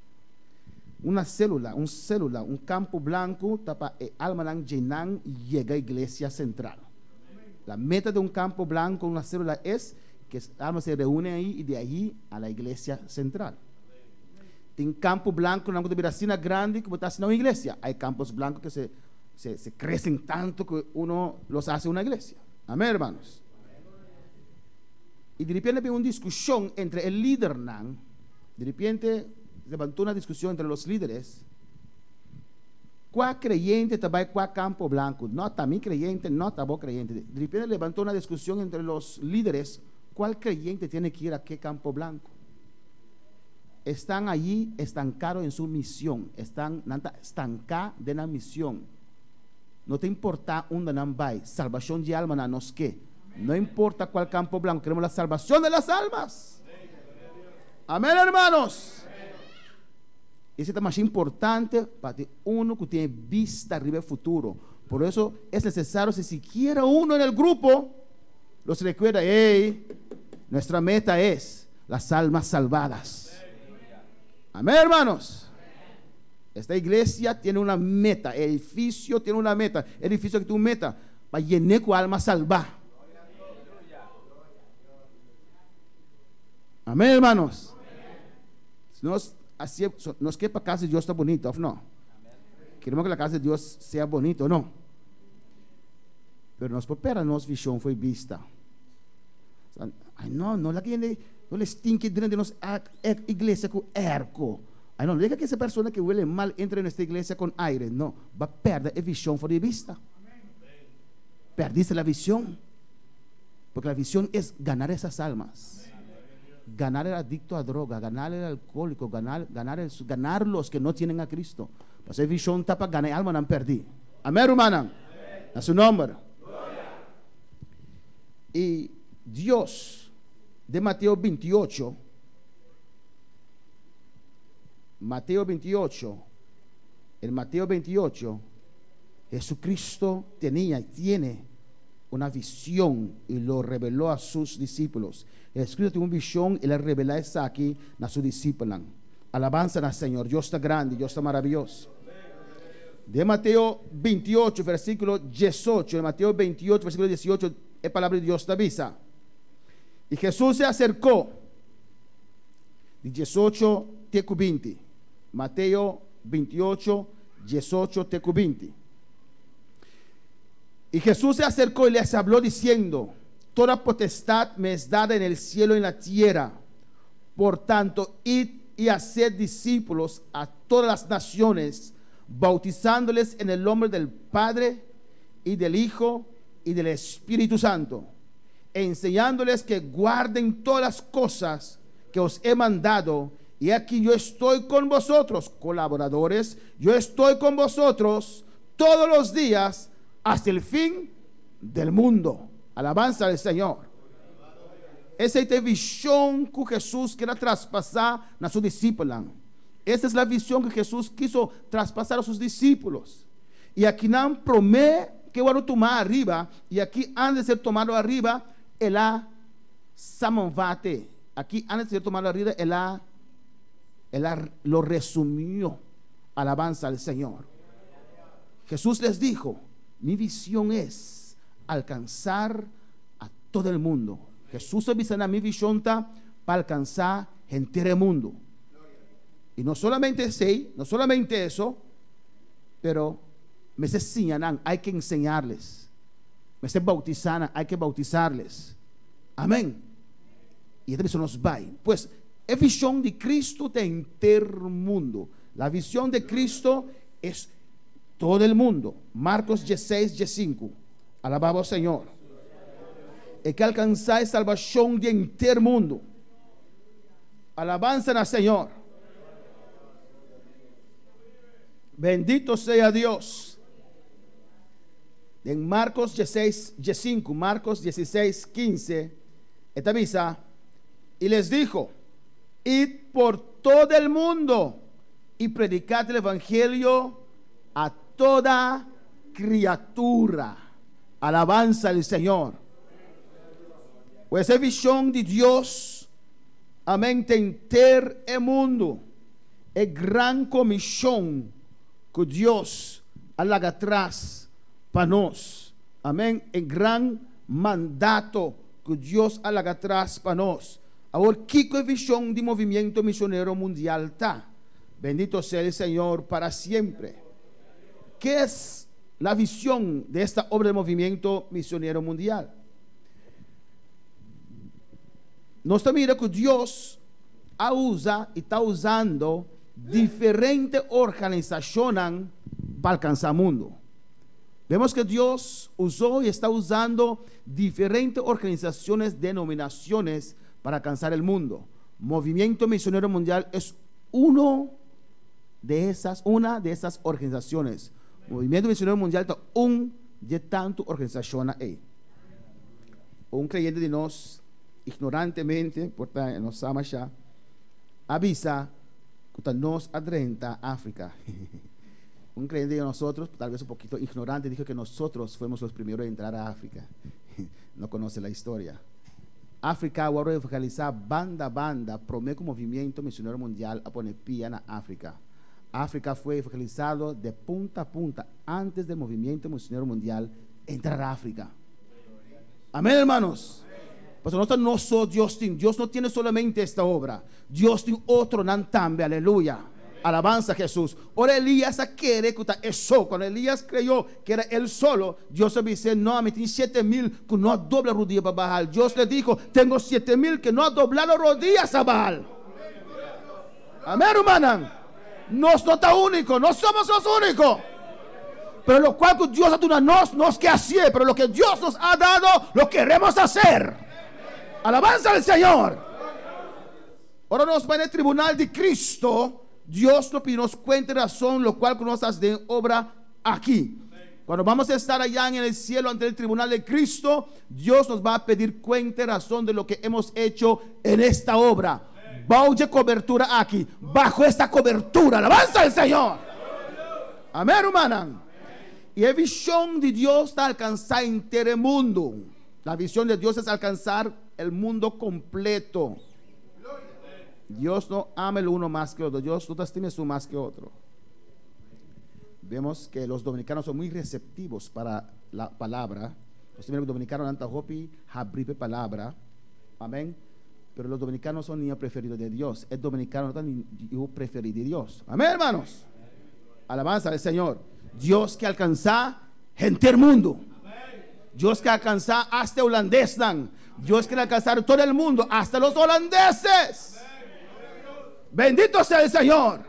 Uma célula, um campo blanco, tapa alma lang jenan llega a igreja central. La meta de un campo blanco, una célula, es que las almas se reúnen ahí y de ahí a la iglesia central. Tem campo blanco na Biracina grande que está haciendo una iglesia. Hay campos blancos que se crecen tanto que uno los hace una iglesia. Amén, hermanos. Y de repente había una discusión entre el líder Nan. De repente levantó una discusión entre los líderes. ¿Cuál creyente trabaja en cuál campo blanco? No está mi creyente, no está vos creyente. De repente levantó una discusión entre los líderes. ¿Cuál creyente tiene que ir a qué campo blanco? Están allí estancados en su misión. Están estancados de la misión. No te importa dónde nan vai. Salvación de alma nos que. No importa cuál campo blanco. Queremos la salvación de las almas. Amén, hermanos. Ese es más importante para uno que tiene vista arriba el futuro. Por eso es necesario, si siquiera uno en el grupo los recuerda, hey, nuestra meta es las almas salvadas. Amén, hermanos. Esta iglesia tiene una meta, el edificio tiene una meta, el edificio que tiene una meta para llenar con almas salvadas. Amén, hermanos. Así, no es que para casa de Dios está bonito, no. Queremos que la casa de Dios sea bonito, no. Pero nos espera, nuestra visión fue vista. Ay, no la quiere, no les tinque dentro de nuestra iglesia con erco. Ay, no, deja que esa persona que huele mal entre en esta iglesia con aire. No, va a perder la visión fuera de vista. Perdiste la visión. Porque la visión es ganar esas almas. ganar el adicto a droga, ganar el alcohólico, ganar los que no tienen a Cristo. Pues esa visión está para ganar alma, no perdí. Amén, hermana. A su nombre. Y Dios, de Mateo 28, en Mateo 28, Jesucristo tenía y tiene una visión y lo reveló a sus discípulos. Jesucristo tiene una visión y le revela esa aquí a sus discípulos. Alabanza al Señor. Dios está grande, Dios está maravilloso. De Mateo 28, versículo 18. En Mateo 28, versículo 18, es palabra de Dios te avisa. Y Jesús se acercó. De 18, teco 20. Mateo 28, 18, teco 20. Y Jesús se acercó y les habló diciendo: toda potestad me es dada en el cielo y en la tierra. Por tanto, id y haced discípulos a todas las naciones, bautizándoles en el nombre del Padre y del Hijo y del Espíritu Santo, e enseñándoles que guarden todas las cosas que os he mandado. Y aquí yo estoy con vosotros, colaboradores, yo estoy con vosotros todos los días hasta el fin del mundo. Alabanza al Señor. Esa es la visión que Jesús quiere traspasar a sus discípulos. Esa es la visión que Jesús quiso traspasar a sus discípulos. Y aquí no promete que van a tomar arriba. Y aquí antes de ser tomado arriba, él samonvate. Aquí antes de ser tomado arriba, él lo resumió. Alabanza al Señor. Jesús les dijo: mi visión es alcanzar a todo el mundo. Jesús avisa: mi visión está para alcanzar entero el mundo. Y no solamente eso, pero me se enseñan, hay que enseñarles. Me se bautizan, hay que bautizarles. Amén. Y eso nos va. Pues es visión de Cristo de entero mundo. La visión de Cristo es todo el mundo. Marcos 16, 5. Alabado Señor. Es que alcanzar salvación de entero mundo. Alabanza al Señor. Bendito sea Dios. En Marcos 16, 5, Marcos 16, 15, esta avisa: y les dijo: id por todo el mundo y predicad el evangelio a toda criatura. Alabanza al Señor. Pues es visión de Dios, amén, de entero el mundo. Es gran comisión que Dios haga atrás para nos. Amén. Es gran mandato que Dios haga atrás para nos. Ahora, ¿qué es visión de movimiento misionero mundial está? Bendito sea el Señor para siempre. ¿Qué es la visión de esta obra de movimiento misionero mundial? Nos mira que Dios usa y está usando diferentes organizaciones para alcanzar el mundo. Vemos que Dios usó y está usando diferentes organizaciones, denominaciones para alcanzar el mundo. Movimiento Misionero Mundial es una de esas organizaciones. Movimiento Misionero Mundial es una de tantas organizaciones ahí. Un creyente de nos, ignorantemente, porque nos ama ya, avisa que nos adrenta a África. Un creyente de nosotros, tal vez un poquito ignorante, dijo que nosotros fuimos los primeros a entrar a África. No conoce la historia. África, ahora evangelizar banda a banda, promete movimiento misionero mundial a poner pie en África. África fue evangelizado de punta a punta antes del movimiento misionero mundial entrar a África. Amén, hermanos. Pues no soy Dios no tiene solamente esta obra. Dios tiene otro nantambe, aleluya. Alabanza a Jesús. Ahora Elías quiere que eso. Cuando Elías creyó que era él solo, Dios le dice: no, me tiene 7,000 que no dobla rodillas para Baal. Dios le dijo: tengo 7,000 que no ha doblado rodillas a Baal. Amén, hermana. No está único, no somos los únicos. Pero lo cual que Dios ha dado a nos que hacer, pero lo que Dios nos ha dado, lo queremos hacer. Alabanza al Señor. Ahora nos va en el tribunal de Cristo. Dios nos pide cuenta de razón, lo cual nos hace de obra aquí. Cuando vamos a estar allá en el cielo ante el tribunal de Cristo, Dios nos va a pedir cuenta y razón de lo que hemos hecho en esta obra. Bajo cobertura aquí, bajo esta cobertura, alabanza al Señor. Amén, hermana. Y la visión de Dios está alcanzar entero el mundo. La visión de Dios es alcanzar el mundo completo. Dios no ama el uno más que otro. Dios no te estima uno más que otro. Vemos que los dominicanos son muy receptivos para la palabra. Los dominicanos han hopi abrir palabra. Amén. Pero los dominicanos son niños preferidos de Dios. El dominicano no es niño preferido de Dios. Amén, hermanos. Alabanza al Señor. Dios que alcanza gente del mundo. Dios que alcanza hasta holandés. Dios que alcanzar todo el mundo, hasta los holandeses. Bendito sea el Señor.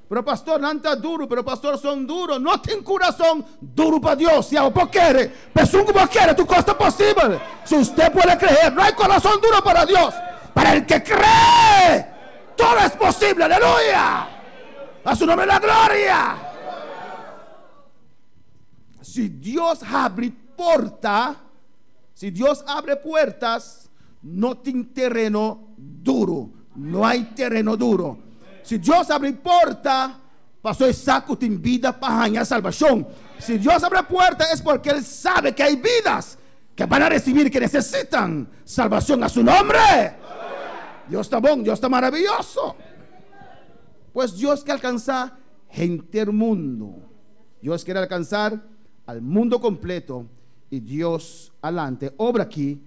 Pero pastor, no está duro, pero pastor, son duros. No tiene corazón duro para Dios. Si algo quiere, pero si algo quiere, tu costa posible. Si usted puede creer, no hay corazón duro para Dios. Para el que cree, todo es posible. Aleluya. A su nombre la gloria. Si Dios abre puertas, si Dios abre puertas, no tiene terreno duro. No hay terreno duro. Si Dios abre puerta, pasó el saco de vida para ganar salvación. Si Dios abre puerta es porque Él sabe que hay vidas que van a recibir, que necesitan salvación a su nombre. Dios está bueno, Dios está maravilloso. Pues Dios quiere alcanzar gente del mundo. Dios quiere alcanzar al mundo completo. Y Dios adelante obra aquí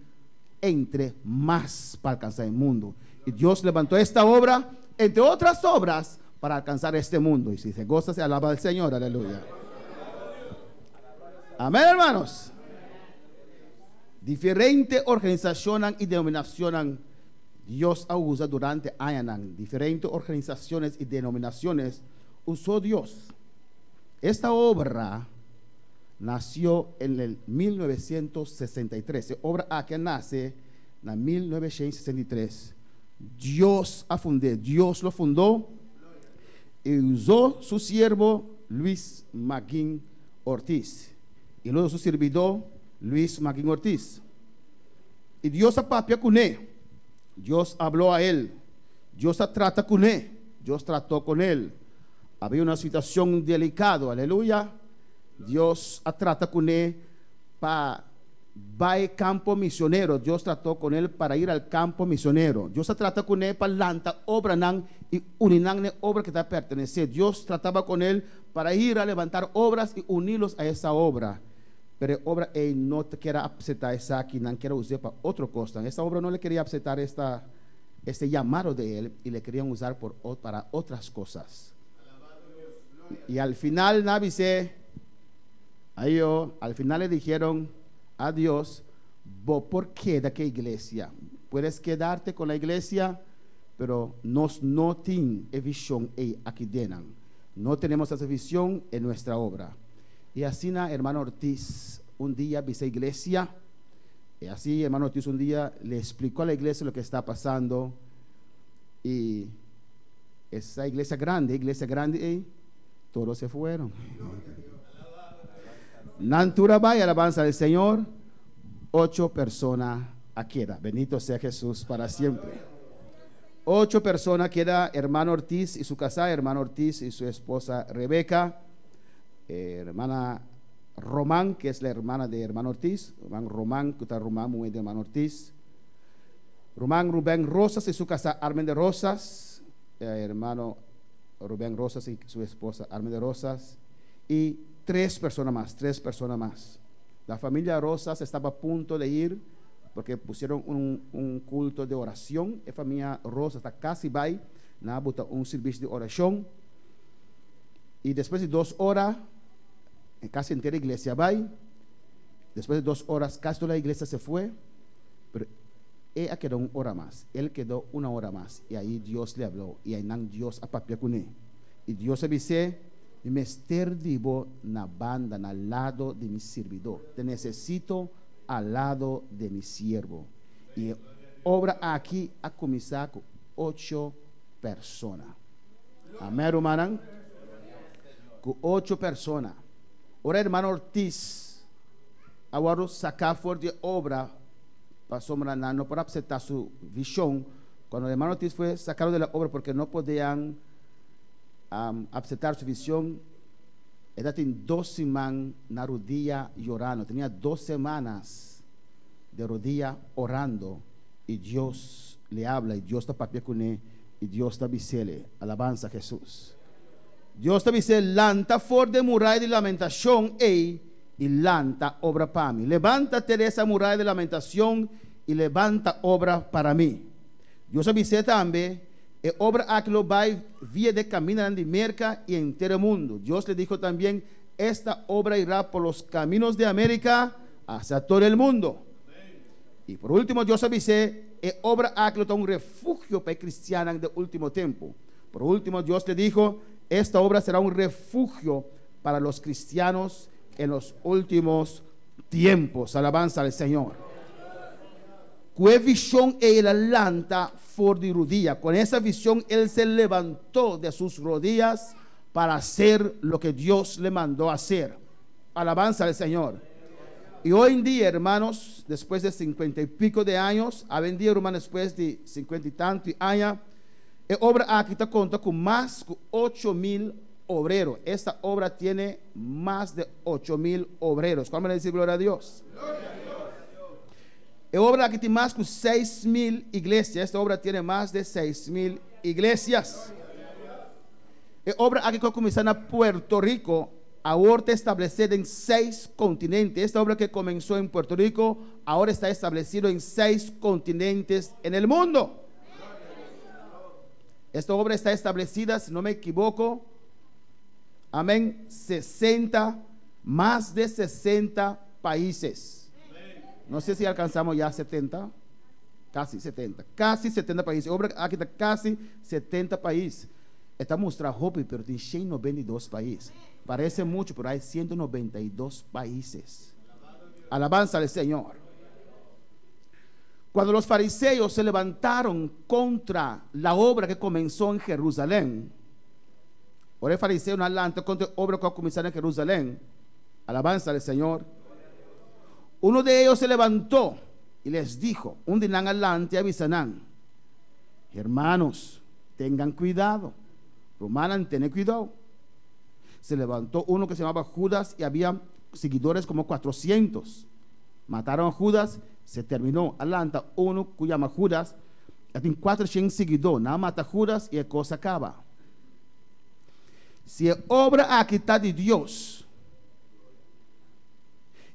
entre más para alcanzar el mundo. Y Dios levantó esta obra entre otras obras para alcanzar este mundo. Y si se goza, se alaba al Señor. Aleluya. Amén, hermanos. Diferentes organizaciones y denominaciones Dios usa durante años. Diferentes organizaciones y denominaciones usó Dios. Esta obra nació en el 1963. La obra que nace en 1963. Dios lo fundó y usó su siervo Luis Maguín Ortiz y luego su servidor Luis Maguín Ortiz. Y Dios apapia con él. Dios habló a él. Dios trata con él. Dios trató con él. Había una situación delicada, aleluya. Dios trata con él para va al campo misionero. Dios trató con él para ir al campo misionero. Dios trata con él para lanzar obra y unir obra que te pertenece. Dios trataba con él para ir a levantar obras y unirlos a esa obra. Pero obra él no te quiera aceptar esa aquí, no quiere usar para otra cosa. Esa obra no le quería aceptar este llamado de él y le querían usar para otras cosas. Y al final al final le dijeron a Dios, ¿por qué de qué iglesia? Puedes quedarte con la iglesia, pero nos no tiene visión aquí dentro. No tenemos esa visión en nuestra obra. Y así, hermano Ortiz, un día visitó la iglesia, y así, hermano Ortiz, un día le explicó a la iglesia lo que está pasando. Y esa iglesia grande, todos se fueron. Nantura vaya, alabanza del Señor. 8 personas queda. Bendito sea Jesús para siempre. 8 personas queda. Hermano Ortiz y su casa, hermano Ortiz y su esposa Rebeca, hermana Román, que es la hermana de hermano Ortiz, Román, que está Román, muy de hermano Ortiz, Román Rubén Rosas y su casa Armen de Rosas, hermano Rubén Rosas y su esposa Armen de Rosas, y 3 personas más. La familia Rosas estaba a punto de ir porque pusieron un culto de oración. La familia Rosas está casi va a un servicio de oración. Y después de 2 horas, casi entera iglesia va. Después de 2 horas, casi toda la iglesia se fue. Pero ella quedó 1 hora más. Él quedó 1 hora más. Y ahí Dios le habló. Y ahí Dios apapia con él. Y Dios le dice: me estar vivo na banda, al lado de mi servidor. Te necesito al lado de mi siervo. Y obra aquí a comenzar 8 personas. Amén, hermano. Con 8 personas. Ahora, hermano Ortiz, ahora sacar fuera de obra, pasó no para aceptar su visión. Cuando el hermano Ortiz fue sacado de la obra porque no podían aceptar su visión, él tenía 2 semanas na rodilla llorando. Tenía 2 semanas de rodilla orando y Dios le habla y Dios está papel con él y Dios está diciendo, alabanza a Jesús. Dios está diciendo, lanta fuera de muralla de lamentación y lanta obra para mí. Levántate de esa muralla de lamentación y levanta obra para mí. Dios está diciendo también, obra aquí lo va vía de camino de América y entero el mundo. Dios le dijo también, esta obra irá por los caminos de América hacia todo el mundo. Y por último, Dios dice, obra aquí lo un refugio para cristianos de último tiempo. Por último, Dios le dijo, esta obra será un refugio para los cristianos en los últimos tiempos. Alabanza al Señor. Con visión él lanta fuera de rodilla. Con esa visión él se levantó de sus rodillas para hacer lo que Dios le mandó hacer. Alabanza al Señor. Y hoy en día, hermanos, después de 50 y pico de años, hoy en día, hermanos, después de 50 y tantos años, la obra aquí está cuenta con más de 8,000 obreros. Esta obra tiene más de 8,000 obreros. ¿Cómo le dice gloria a Dios? La obra aquí tiene más de 6,000 iglesias. Esta obra tiene más de 6,000 iglesias. La obra aquí comienza en Puerto Rico. Ahora está establecida en 6 continentes. Esta obra que comenzó en Puerto Rico, ahora está establecida en 6 continentes en el mundo. Esta obra está establecida, si no me equivoco, amén, más de 60 países. No sé si alcanzamos ya 70, casi 70 países. La obra aquí está casi 70 países. Estamos trabajando, pero tiene 192 países. Parece mucho, pero hay 192 países. Alabanza al Señor. Cuando los fariseos se levantaron contra la obra que comenzó en Jerusalén, ahora el fariseo no adelante contra la obra que comenzó en Jerusalén, alabanza al Señor. Uno de ellos se levantó y les dijo, un día adelante avisanan, hermanos, tengan cuidado, romanos, tengan cuidado. Se levantó uno que se llamaba Judas y había seguidores como 400. Mataron a Judas, se terminó. Adelanta uno que llama Judas, tiene 400 seguidores. Nada mata a Judas y la cosa acaba. Si obra aquí está de Dios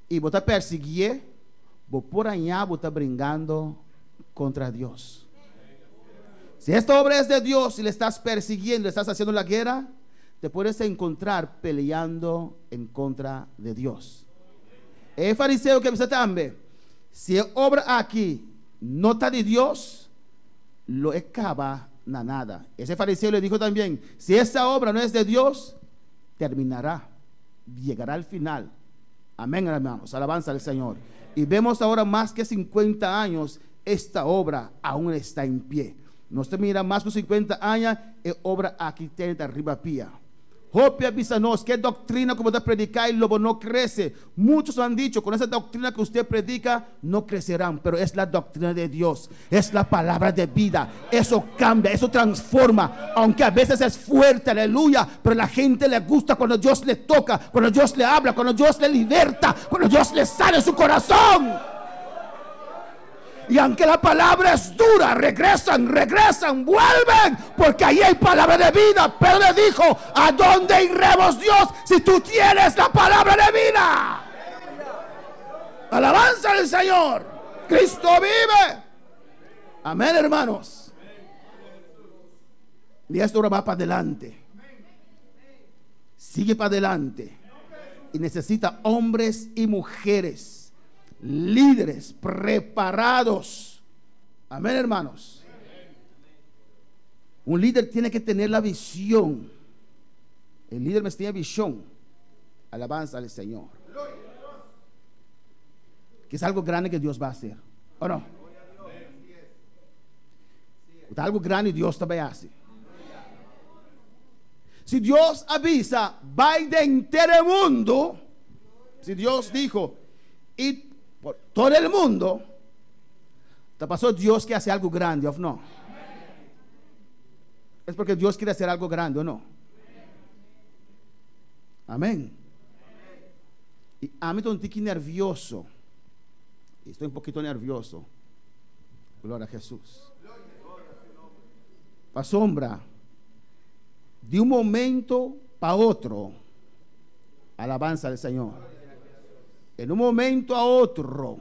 y vos está persiguiendo, vos por allá vos está brincando contra Dios. Si esta obra es de Dios y le estás persiguiendo, le estás haciendo la guerra, te puedes encontrar peleando en contra de Dios. El fariseo que dice también, si obra aquí no está de Dios, lo acaba nada. Ese fariseo le dijo también, si esta obra no es de Dios, terminará, llegará al final. Amén, hermanos, alabanza al Señor. Y vemos ahora más que 50 años, esta obra aún está en pie. No se mira más que 50 años, obra aquí tiene arriba pía. Hopia avísanos, ¿qué doctrina como usted predica y luego no crece? Muchos han dicho, con esa doctrina que usted predica, no crecerán, pero es la doctrina de Dios, es la palabra de vida, eso cambia, eso transforma, aunque a veces es fuerte, aleluya, pero a la gente le gusta cuando Dios le toca, cuando Dios le habla, cuando Dios le liberta, cuando Dios le sale su corazón. Y aunque la palabra es dura, regresan, vuelven, porque ahí hay palabra de vida. Pedro le dijo, ¿a dónde iremos, Dios, si tú tienes la palabra de vida? Alabanza al Señor. Cristo vive. Amén, hermanos. Y esto ahora va para adelante. Sigue para adelante. Y necesita hombres y mujeres, líderes preparados. Amén, hermanos. Un líder tiene que tener la visión. El líder me tiene visión. Alabanza al Señor. Que es algo grande que Dios va a hacer, ¿o no? Algo grande Dios también hace. Si Dios avisa, va de entero el mundo. Si Dios dijo, y por todo el mundo, ¿te pasó Dios que hace algo grande o no? Es porque Dios quiere hacer algo grande o no. Amén. Y a mí estoy un tiqui nervioso. Estoy un poquito nervioso. Gloria a Jesús. Pa sombra, de un momento para otro, alabanza al Señor. En un momento a otro,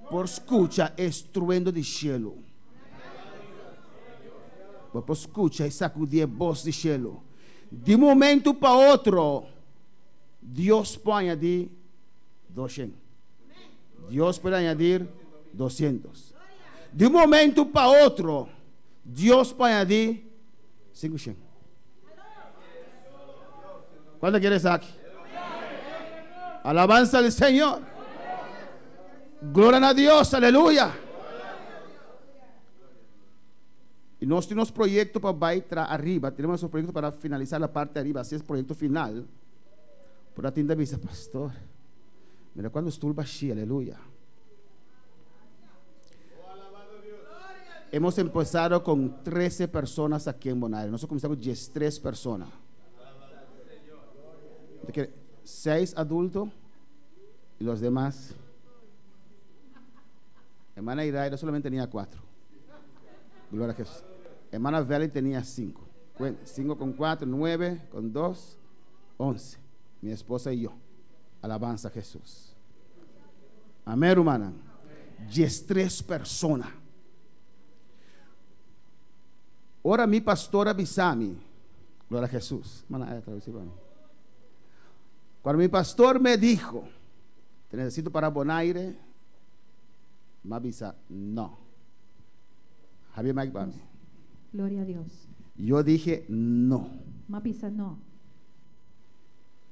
por escucha estruendo de cielo. Por escucha e sacudir voz de cielo. De un momento para otro, Dios puede añadir 200. Dios puede añadir 200. De un momento para otro, Dios puede añadir 500. ¿Cuánto quieres aquí? Alabanza al Señor. Gloria a Dios, aleluya. Y nós temos proyecto para baixo arriba, tenemos un proyecto para finalizar la parte de arriba, así es el proyecto final. Por a tinda dice, pastor, mira cuando estuvo baixo, aleluya. Hemos empezado con 13 personas aquí en Bonaire. Nosotros comenzamos con 13 personas. 6 adultos y los demás. Hermana Iraida solamente tenía 4. Gloria a Jesús. Hermana Vela tenía 5. 5 con 4, 9 con 2, 11. Mi esposa y yo. Alabanza a Jesús. Amén, hermana. 13 personas. Ahora mi pastora Bisami, gloria a Jesús. Cuando mi pastor me dijo, te necesito para Bonaire, me avisa, no. Javier Mike Bami. Gloria a Dios. Yo dije, no. Me avisa no.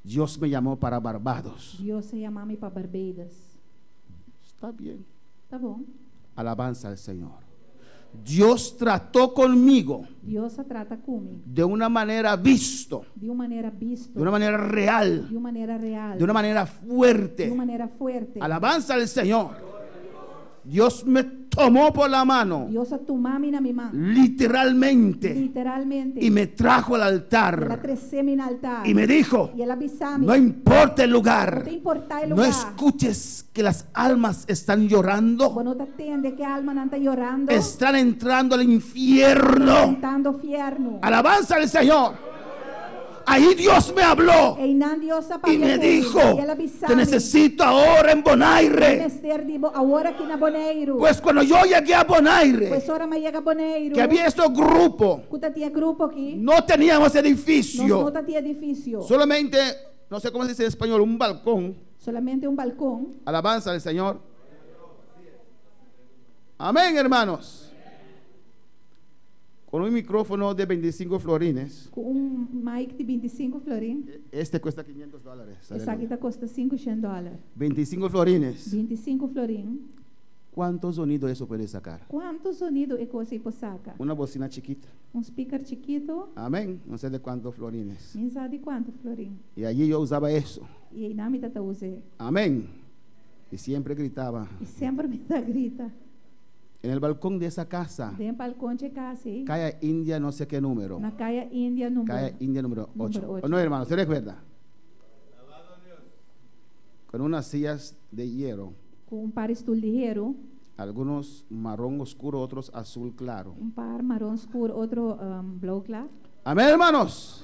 Dios me llamó para Barbados. Dios se llama a mí para Barbados. Está bien. Tá bom. Alabanza al Señor. Dios trató conmigo Deus trata comigo de una manera visto, de uma maneira visto, de una manera real, de uma maneira real, de una manera de fuerte. uma maneira fuerte. Alabanza al Señor. Dios me tomó por la mano, Deus tomou-me na minha mão, literalmente, literalmente, y me trajo al ela altar trouxe-me no altar y me dijo, e ela avisou-me, no importa el não lugar, tem importar o no lugar, escuches que las almas están llorando, quando te atende que a alma não está chorando, están entrando al infierno. entrando fierno. Alabanza al Señor. Ahí Dios me habló E não Deus y me dijo, e ela te avisou-me, necesito ahora en Bonaire. agora aqui na Bonaire, Pues cuando yo llegué a Bonaire, pois ora me chega a Bonaire, que había este grupo, que tinha grupo aqui, no teníamos nós edificio, não tinha edifício, solamente, no sé cómo se dice en español, un balcón. solamente um balcão. Alabanza al Señor. Amén, hermanos. Con un micrófono de 25 florines. Com mic de 25 florins. Este cuesta $500. Essa aqui custa $500. 25 florines. 25 florins. ¿Cuántos sonidos eso puede sacar? Quantos sonidos é que você saca? Una bocina chiquita. Um speaker chiquito. Amén. No sé de cuántos florines. Nem sabe de quanto florim. Y allí yo usaba eso. E aí na mitad usei. Amén. Y siempre gritaba. E sempre me dá grita. En el balcón de esa casa, Dentro do balcão de casa, calle India no sé qué número. na caia Índia número. Calle India número 8. Número 8. ¿O no, hermano? ¿Se recuerda? Con unas sillas de hierro. Com par estulheiro, Algunos marrón oscuro, otros azul claro. par marrom escuro, outro blue claro. Amén, hermanos.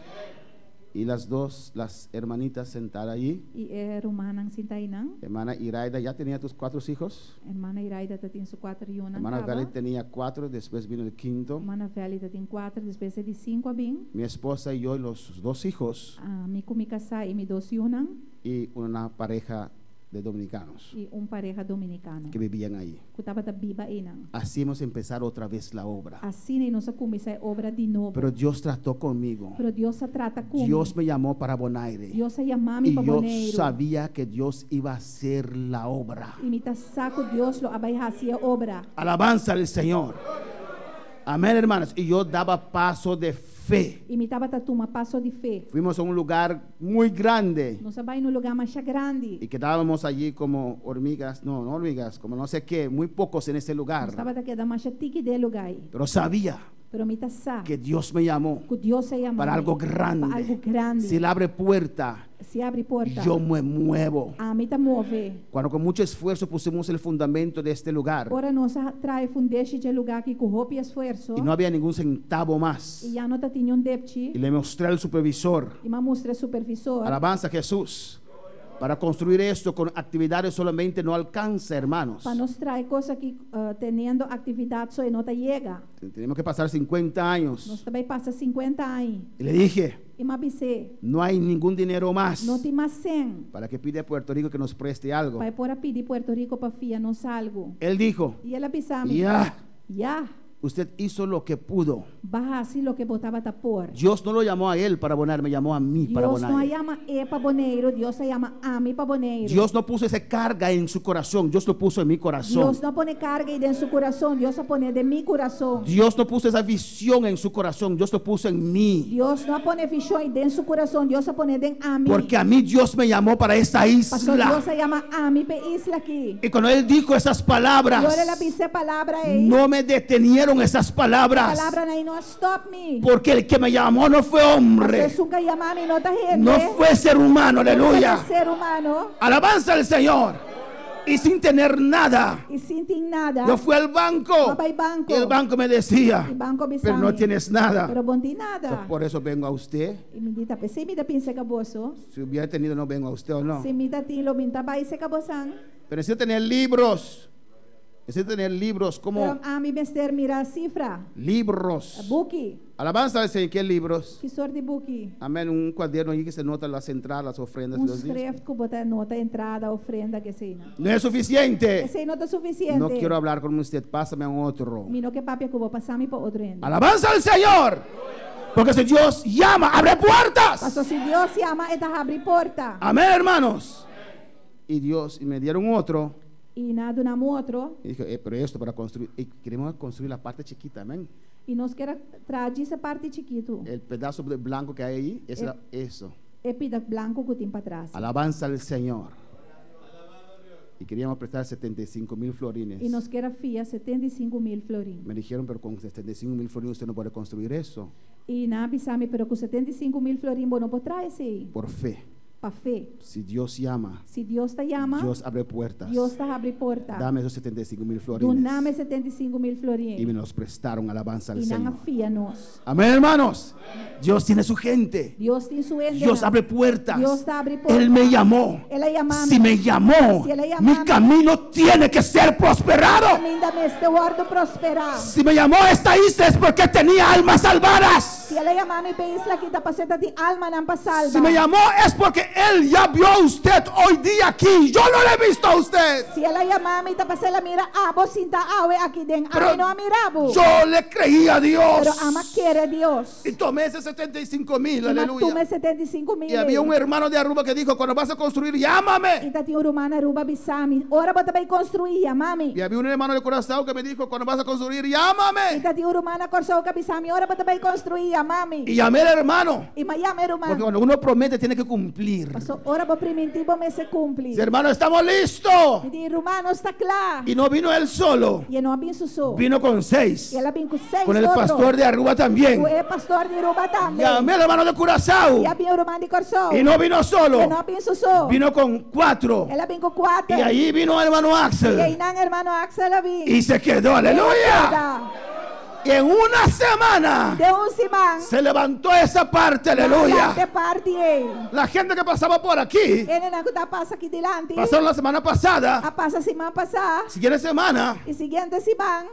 Y las hermanitas sentadas allí. E rumanang sintainang. Hermana Iraida, ¿ya tenía tus 4 hijos? Hermana Iraida tem 4 e uma. Hermana Vali tenía 4, después vino el quinto. Hermana Vélida tem 4, depois é de 5 a 20. Mi esposa y yo, los 2 hijos Mi com me casar e me doce unang. y una pareja de dominicanos e pareja dominicano. que vivían ahí. Que estava da Biba inang. Así hemos empezado otra vez la obra. Assim na nossa começar a obra de novo. Pero Dios trató conmigo. Pero Deus se trata comigo. Dios me llamó para Bonaire. Deus se chamou-me Y para yo Bonaire. sabía que Dios iba a hacer la obra. E me tá saco Deus lo abai hacia obra. Alabanza al Señor. Amén, hermanos. Y yo daba paso de fe. E me tava tuma passo de fé. Fuimos a un lugar muy grande Nós vai no lugar mais grande. y quedábamos allí como hormigas, no hormigas, como no sé qué, muy pocos en ese Nós lugar. estava daqui da mais tique de lugar. Pero sabía Pero me tá saco que Dios me llamó que Deus se chamou para algo para grande. algo grande. Si Él abre puerta, Se abre porta. yo me muevo. A me tá move. Cuando con mucho esfuerzo pusimos el fundamento de este lugar Ora nós trai fundeixe de lugar que com roupa e esforço. y no había ningún centavo más, E já não tá tinha depte. y le mostré al supervisor, E me mostra supervisor. alabanza a Jesús, para construir esto con actividades solamente no alcanza, hermanos. Para nos trazer coisa que tendo atividade só não tá chega. Tenemos que pasar 50 Nós años. também passa 50 anos. Y le dije, E me avisei. no hay ningún dinero más Não tem mais 100. para que pide a Puerto Rico que nos preste algo. Vai por a pedir Puerto Rico para fia nos algo. Él dijo, E ele avisou-me. ya, Ya. usted hizo lo que pudo. Baja assim lo que botava tá por. Dios no lo llamó a él para abonar, me llamó a mí para Deus não abonar. chama para boneiro, Deus chama a mim para boneiro. Dios no puso esa carga en su corazón, Dios lo puso en mi corazón. Deus não põe carga em dentro do coração, Deus põe de mi coração. Dios no puso esa visión en su corazón, Dios lo puso en mí. Deus não põe visão em dentro do coração, Deus põe dentro a mim. Porque a mí Dios me llamó para esta Pastor, isla. Deus chama a mim para isla aqui. Y cuando Él dijo esas E palabras, ora ela disse palavra aí. no me detenieron esas palabras. Palavra aí não stop me. Porque el que me llamó no fue hombre, Você nunca chamar me não tá gente. no fue ser humano, Nunca aleluya. ser humano. Alabanza al Señor. Y sin tener nada, E sem ter nada. yo fui al banco. Vai banco. Y el banco me decía, E banco me pero no tienes nada. Pero bom tem nada. Entonces, por eso vengo a usted. E me dita pensei me da pince caboso. Si hubiera tenido, no vengo a usted o no. Se me da tilo me tá vai se cabosan. Pero necesito tener libros. Necesito tener libros como Pero a mim bester mira cifra. libros. Buki. Alabanza al Señor. ¿Qué libros? Que sorte de buki. Amén. Un cuaderno ahí que se nota las entradas, las ofrendas. y los diezmos. Escreve que bota nota entrada, ofrenda que sei. No es suficiente. Esse nota suficiente. No quiero hablar con usted. Pásame a otro. Mino que papi que vou passar me para outro ende. Alabanza al Señor. Porque si Dios llama, abre puertas. Pastor, se Deus chama, ele abre porta. Amén, hermanos. Y me dieron otro. E nada na outro. Y dije, pero esto para construir. Y queremos construir la parte chiquita, amén. E nós quer trazer essa parte chiquito. El pedazo de blanco que hay ahí, es eso. E pida blanco que tem para trás. Alabanza al Señor. Y queríamos prestar 75,000 florines. E nós quer fia 75,000 florim. Me dijeron, pero con 75,000 florines usted no puede construir eso. E na bisame, pero com 75,000 florim, não pode trazer Por fe. para fé. Si Dios llama, Se Deus te chama, Dios abre puertas. Deus te abre porta. Dame esos 75,000 Do florines. nome 75,000 Y florim. me los prestaron, alabanza al E não Señor. afia nós. Amén, hermanos. Dios tiene su gente. Deus tem sua Dios abre puertas. Deus te abre porta. Él me llamó. Ele chama Si me llamó, Si Él llama mi a mí, camino tiene que ser prosperado. ainda me este guardo prosperar. Si me llamó a esta isla es porque tenía almas salvadas. Se ele chamar me para isla que está passando de alma não para salva. Si me llamó es porque Él ya vio a usted hoy día aquí. Yo no le he visto a usted. Se ela chamar me está passando mira abo sinta awe aqui dentro. Pero A mim não a mirabo. yo le creí a Dios. Pero ama quiere Deus. Y tomé ese 75,000, E mas tu me aleluya. 75,000. Y había un hermano de Aruba que dijo, cuando vas a construir, llámame. E tá tinha urumana ruba bisami. Ora bota para construir, mami. Y había un hermano de Curazao que me dijo, cuando vas a construir, E llámame. tá tinha urumana corsou que bisami. Ora bota para construir, mami. Y llamé al hermano. E Miami Porque urumana. cuando uno promete, tiene que cumplir. Pastor, ora para primitivo me se cumpre. Dice, hermano, estamos listos. E di rumano está claro. Y no vino él solo. E não abençoou. Vino con 6. E ela vem com 6 Con el pastor de Aruba también. O pastor de Aruba também. Llamé al hermano de Curazao. E a minha irmã de Corsou. Y no vino E solo. não abençoou. Vino con 4. Ela vem com 4. Y ahí vino el hermano E aí Axel. não, hermano Axel, ela vem. Y se quedó, aleluya. Y en una semana De um semana. se levantó esa parte, aleluya. De parte ele. La gente que pasaba por aquí, Ele não está passa aqui delante. pasaron la semana pasada, A passa semana passada. siguiente semana, E seguinte semana.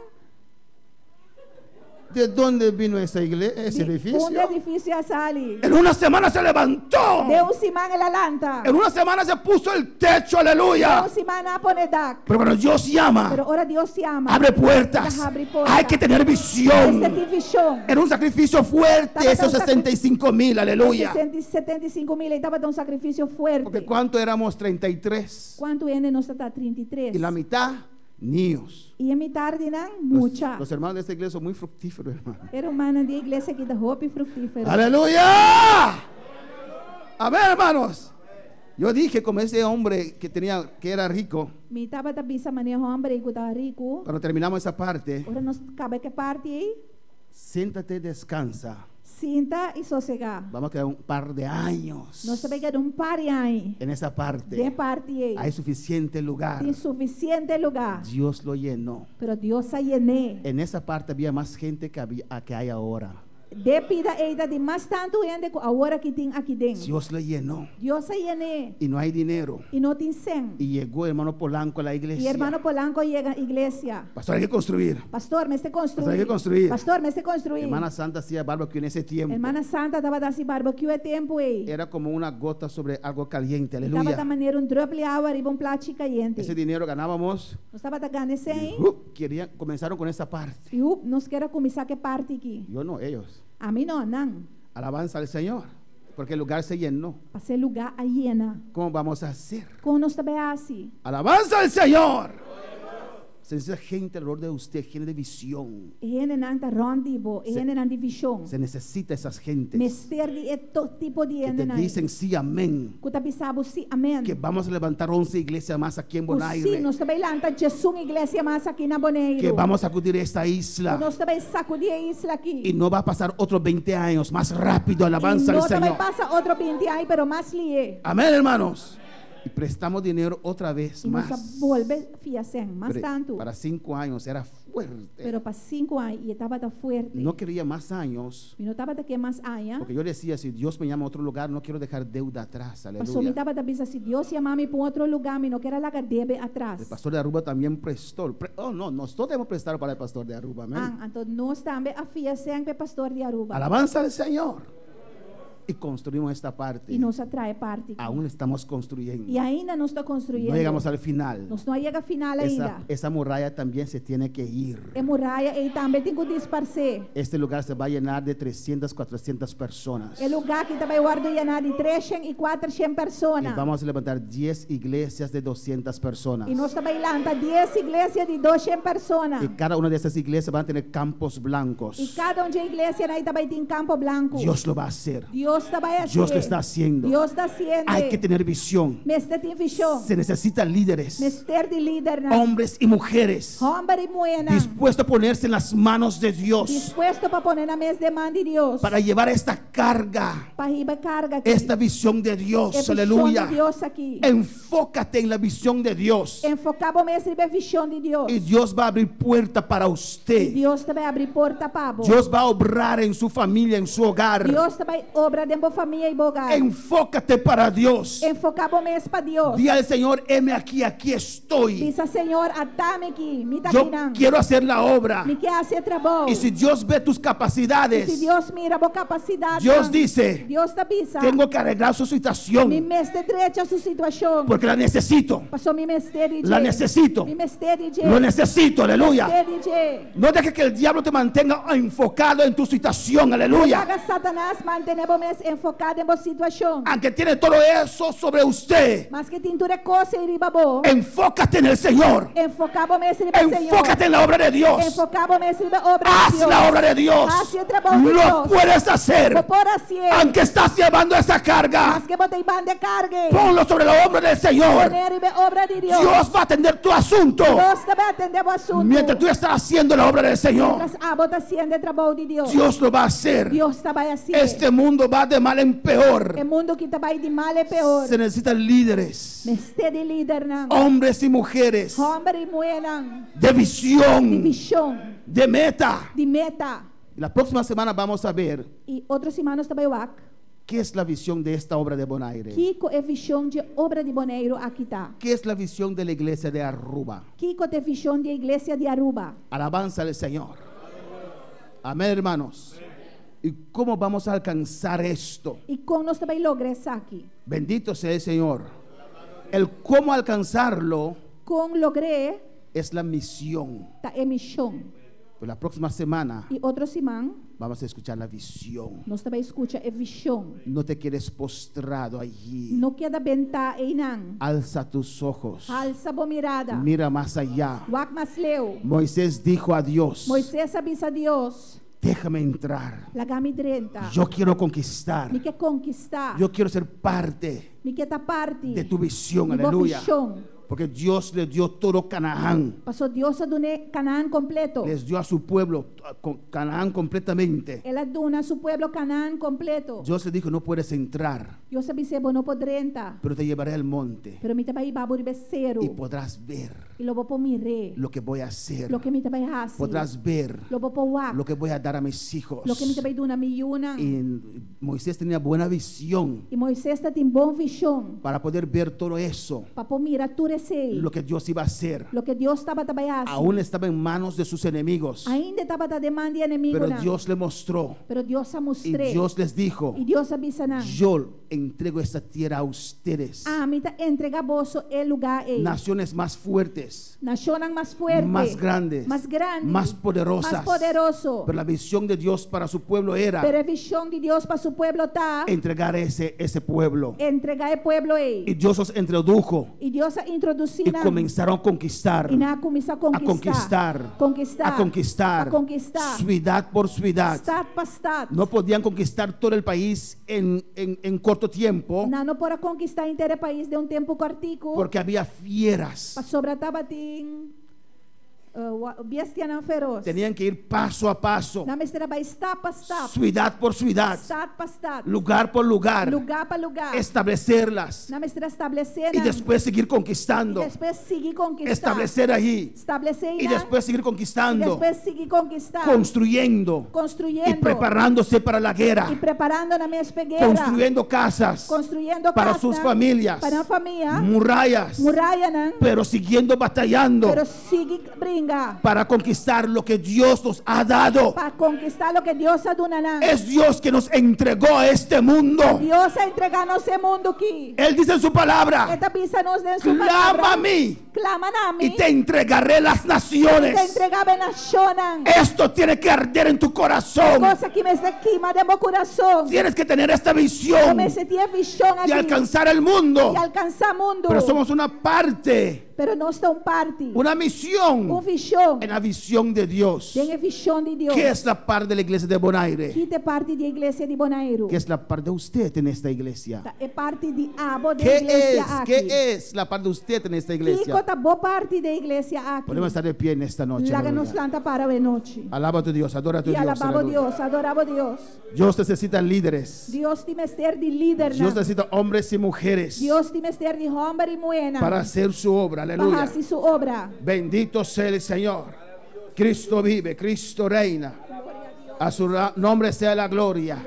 ¿De dónde vino esa iglesia, ese edificio? Onde edifício asali? En una semana se levantó. De semana ela lanta. En una semana se puso el techo, aleluya. De semana pone dak. Pero cuando Dios llama, Pero ora Deus se ama. abre puertas. Abre puertas. Hay que tener visión. Esse tem visão. Era un sacrificio fuerte, Estaba esos tan 65,000, aleluya. 175.000, ele estava dando um sacrifício fuerte. Porque ¿cuánto éramos? 33. Quanto ele nós está 33? Y la mitad, niños. E a metade não, mucha. Los hermanos de esta iglesia son muy fructíferos, hermano. Era uma de igreja aqui da Hope Fructífera. Aleluya. Amén, hermanos. Yo dije como ese hombre que era rico, Me estava da bisa manejo homem que estava rico. cuando terminamos esa parte, Ora nós acaba que parte aí. siéntate, descansa. Sinta e sossegar. Vamos a quedar un par de años Nós também queremos pare aí. en esa De parte. parte aí. Hay suficiente lugar. Tem suficiente lugar. Dios lo llenó. Pero Deus se llené. En esa parte había más gente que hay ahora. De pida eita de mais tanto gente agora que tem aqui dentro. Dios lo llenó. Deus se llené. Y no hay dinero. E não tem 100. Y llegó hermano Polanco a la E iglesia. hermano Polanco chega à igreja. Pastor, hay que construir. Pastor, me se construir. Pastor, hay que construir. Pastor, me se construir. Hermana Santa hacía barbecue en ese tiempo. Hermana Santa estava dando barbecue a tempo aí. Era como una gota sobre algo caliente. Estava da Aleluya. maneira drop de água e um plato caliente. Ese dinero ganábamos. Nós estava ganhando 100. Comenzaron con esa parte. E nós queremos começar que parte aqui. Yo no, ellos. A mim não. Alabanza al Señor. Porque el lugar se llenó. Para ser lugar a llena. ¿Cómo vamos a hacer? Com nós também assim. Alabanza al Señor. Se necesita gente alrededor de usted, gente de visión. Gente não está rondibo. Gente não de visão. Se necesita esas gentes Mister de todo tipo de que gente te não. dicen sí, amén. Kuta bisabo si amém. Que vamos a levantar 11 iglesias más aquí en Sim, Bonaire. nós também lanta Jesus igreja mais aqui na Bonaire. Que vamos a acudir a esta isla. Nós também sacudir a isla aqui. Y no va a pasar otros 20 años. Más rápido, alabanza E al não também Señor. passa outro 20 anos, pero mais lie. Amén, hermanos. Y prestamos dinero otra vez E nós más. volve fiacen, mais tanto. Para 5 años era fuerte. Pero para 5 anos e estava tão forte. No quería más años. E não estava daqui mais anos. Porque yo decía, si Dios me llama a otro lugar, no quiero dejar deuda atrás. Pastor, me Aleluya. estava da bisa se Deus chamar-me para outro lugar, me não quero largar debe atrás. El pastor de Aruba también prestó. Oh, no, nosotros debemos prestar para el pastor de Aruba. Amén. Então nós também afiacen para pastor de Aruba. Alabanza al Señor. Y construimos esta parte. E nos atrai parte. Aún estamos construyendo. E ainda não está construindo. No llegamos al final. Nós não chega final ainda. Esa muralla también se tiene que ir. É muralha e também tem que dispersar. Este lugar se va a llenar de 300, 400 personas. É lugar que também guarda llenar de 300 e 400 Y pessoas. vamos a levantar 10 iglesias de 200 personas. E nós também lanta 10 igrejas de 200 pessoas. Y cada una de esas iglesias van a tener campos E blancos. cada de igreja aí também tem campo branco. Dios lo va a hacer. Deus também é Dios lo está haciendo. Deus está haciendo. Hay que tener visión. Mestre tem visão. Se necesitan líderes, Mestre de líder. Não. hombres y mujeres, Homem e mulher. dispuestos a ponerse en las manos de Dios Dispuesto para poner na mesa de mão de Deus. para llevar esta carga, Para riba carga aqui. esta visión de Dios. É visão Aleluya. de Deus aqui. Enfócate en la visión de Dios. Enfocado mestre a visão de Deus. Y Dios va a abrir puerta para usted. Deus também abre porta para você. Dios va a obrar en su familia, en su hogar. Deus também obra dentro da família e bogar. Enfócate para Dios. Enfocado mesmo para Deus. Dí al Señor, heme aquí, aquí estoy. Diz Senhor, atame aqui, me dá Yo aqui não. quiero hacer la obra. Me quer fazer trabalho. Y si Dios ve tus Se capacidades, Deus mira a capacidade. Dios dice, Deus te avisa. tengo que arreglar su Me situación mestre direito a sua situação. porque la necesito. Passou me mestre de La necesito. Me mestre de Lo necesito, aleluya. de No dejes que el diablo te mantenga enfocado en tu situación, aleluya. Haga Satanás mantenemos enfocado em sua situação. Aunque tiene todo eso sobre usted, Mas que tem toda coisa e ribabo. enfócate en el Señor. Enfocado mesmo no Senhor. Enfócate en la obra de Dios. Enfocado mesmo na obra de Haz Deus. la obra de Dios. Haz o trabalho de Lo Deus. puedes hacer. Vou pôr assim. Aunque estás llevando esa carga, Mas que botei banda de carga. ponlo sobre la obra del Señor. Poner a obra de Deus. Dios va a atender tu asunto Deus também atendeu o assunto. mientras tú estás haciendo la obra del Señor. Mientras bota haciendo o trabalho de Deus. Dios lo va a hacer. Deus também assim. Este mundo va de mal en peor. O mundo que também de mal é pior. Se necesitan líderes, Mestre de líder não. hombres y mujeres Homem e mulher não. de De visión, visão. de meta. De meta. Y la próxima semana vamos a ver E outros irmãos também o ac. qué es la visión de esta obra de Bonaire. Kiko é visão de obra de Bonaire aqui tá. ¿Qué es la visión de la iglesia de Aruba? Kiko é visão de igreja de Aruba. Alabanza al Señor. Amén, hermanos. ¿Y cómo vamos a alcanzar esto? E como nós também logramos isso aqui? Bendito sea el Señor. El cómo alcanzarlo Com logré es la misión. da emissão. Pero la próxima semana E outra semana, vamos a escuchar la visión. nós também escuta a visão. No te quedes postrado allí. Não queda bentar e não. Alza tus ojos. Alça a mirada. Mira más allá. Wak mas leu. Moisés dijo a Dios: Moisés avisa a Deus. déjame entrar. Lagami drenta. Yo quiero conquistar. Me quer conquistar. Yo quiero ser parte Me quer parte de tu visión. de boa Aleluya. visão. Porque Dios le dio todo Canaán. Passou Deus a donar Canaã completo. Les dio a su pueblo Canaán completamente. Ela dona a seu povo Canaã completo. Dios le dijo: no puedes entrar, Deus avisa não pode entrar. pero te llevaré al monte Pero me também vai abrir becerro. y podrás ver E lo vou por miré. lo que voy a hacer. Lo que me também hace. Podrás ver Lo vou por wak. lo que voy a dar a mis hijos. Lo que me também dona miúna. Y Moisés tenía buena visión E Moisés tem bom visão. para poder ver todo eso, Para por mirar tudo esse. lo que Dios iba a hacer. Lo que Deus estava também Aún estaba en manos de sus enemigos, ainda estava da demanda de inimigo. pero Dios le mostró Pero Deus a y mostrou. Dios les dijo: E Deus avisa não. yo entrego esta tierra a ustedes, Me tá entrega bolso el lugar aí. naciones más fuertes, Naciones más fuerte. más grandes, Más grande. más poderosas. Más poderoso. Pero la visión de Dios para su pueblo era Pero a visão de Deus para su pueblo tá entregar ese pueblo. entregar el pueblo aí. Y Dios los introdujo E Deus a introduzir y comenzaron a conquistar, e na começar a conquistar. a conquistar, A conquistar. ciudad por ciudad. Estado para estado. No podían conquistar todo el país en corto tiempo, Não para conquistar inteiro o país de tempo cortico. porque había fieras. Para sobratava tem bestia não feroz. Tenían que ir paso a paso, Na mestra vai estado para estado. ciudad por ciudad, Estado para estado. lugar por lugar, Lugar para lugar. establecerlas Na mestra estabelecer. y después seguir conquistando, Después seguir conquistar. establecer allí Establecer y después seguir y conquistando, después seguir conquistar. construyendo Construyendo. y preparándose para la guerra, Y preparando na mesma guerra. construyendo casas Construyendo para casa sus familias, para a família. murallas, Muralha não. pero siguiendo batallando Pero sigue brinca. para conquistar lo que Dios nos ha dado. Para conquistar lo que Dios ha dado. Es Dios que nos entregó a este mundo. Deus a entregar-nos esse mundo aqui. Él dice en su palabra: Esta pisa nos de su clama palabra. a mí Clama a mim. y te entregaré las Te naciones. entregava na chona. Esto tiene que arder en tu corazón. Coisa que me queima de meu coração. Tienes que tener esta visión Como esse dia visão aqui. de alcanzar el mundo. E alcançar mundo. Pero somos una parte, Pero não estão parte. una misión Visão. en la visión de Dios. Tem a visão de Deus. ¿Qué es la parte de la iglesia de Bonaire? Que é parte da igreja de Bonaire. ¿Qué es la parte de usted en esta iglesia? É parte de abo da ¿Qué igreja es? aqui. ¿Qué es la parte de usted en esta Que iglesia? tá boa parte da igreja aqui. Podemos estar de pie en esta noche. Laga nos aleluya. lanta para a noite. Alaba a tu Dios, adora a tu E Dios. alabava aleluya. Deus, adorava Deus. Dios necesita líderes. Deus te mestre de líder. Dios necesita hombres y mujeres Deus te mestre de homem e mulher. para hacer su obra. Para Aleluya. fazer sua obra. Bendito sea el Señor. Cristo vive, Cristo reina. A su nombre sea la gloria.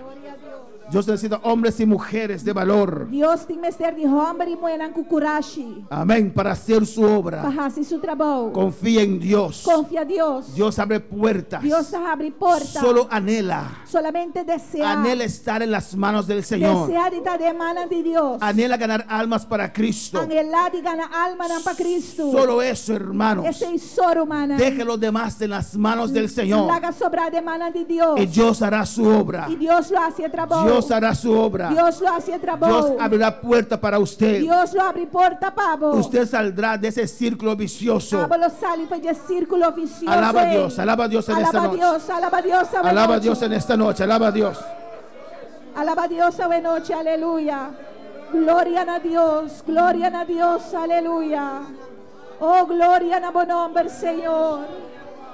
Dios necesita hombres y mujeres de valor. Deus te mestre de homem e mulher com coragem. Amén. Para hacer su Para obra. fazer seu trabalho. Confía en Dios. Confia a Deus. Dios abre puertas. Deus abre porta. Solo anhela. Solamente desear. Anhela estar en las manos del Señor. Desear de estar de mano de Deus. Anhela ganar almas para Cristo. Anhelar de ganhar alma para Cristo. Solo eso, hermanos. Esse é soro, humana. Deje los demás en las manos del Señor. Laga sobrar de mano de Deus. Y Dios hará su obra. E Deus lo hace trabalho. Dios hará su obra. Deus lo hace Dios trabalho. abrirá puerta para usted. Deus lo abre porta para vos. Usted saldrá de ese círculo vicioso. Pablo sale e faz de círculo vicioso. Alaba a Dios en esta noche. Alaba a Deus, Alaba a Dios en esta noche. Alaba a Dios. Alaba a Deus esta noite, aleluia. Glória a Deus, glória a Deus, aleluia. Oh, glória na bom nome, Senhor.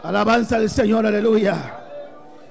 Alabanza al Señor, aleluya.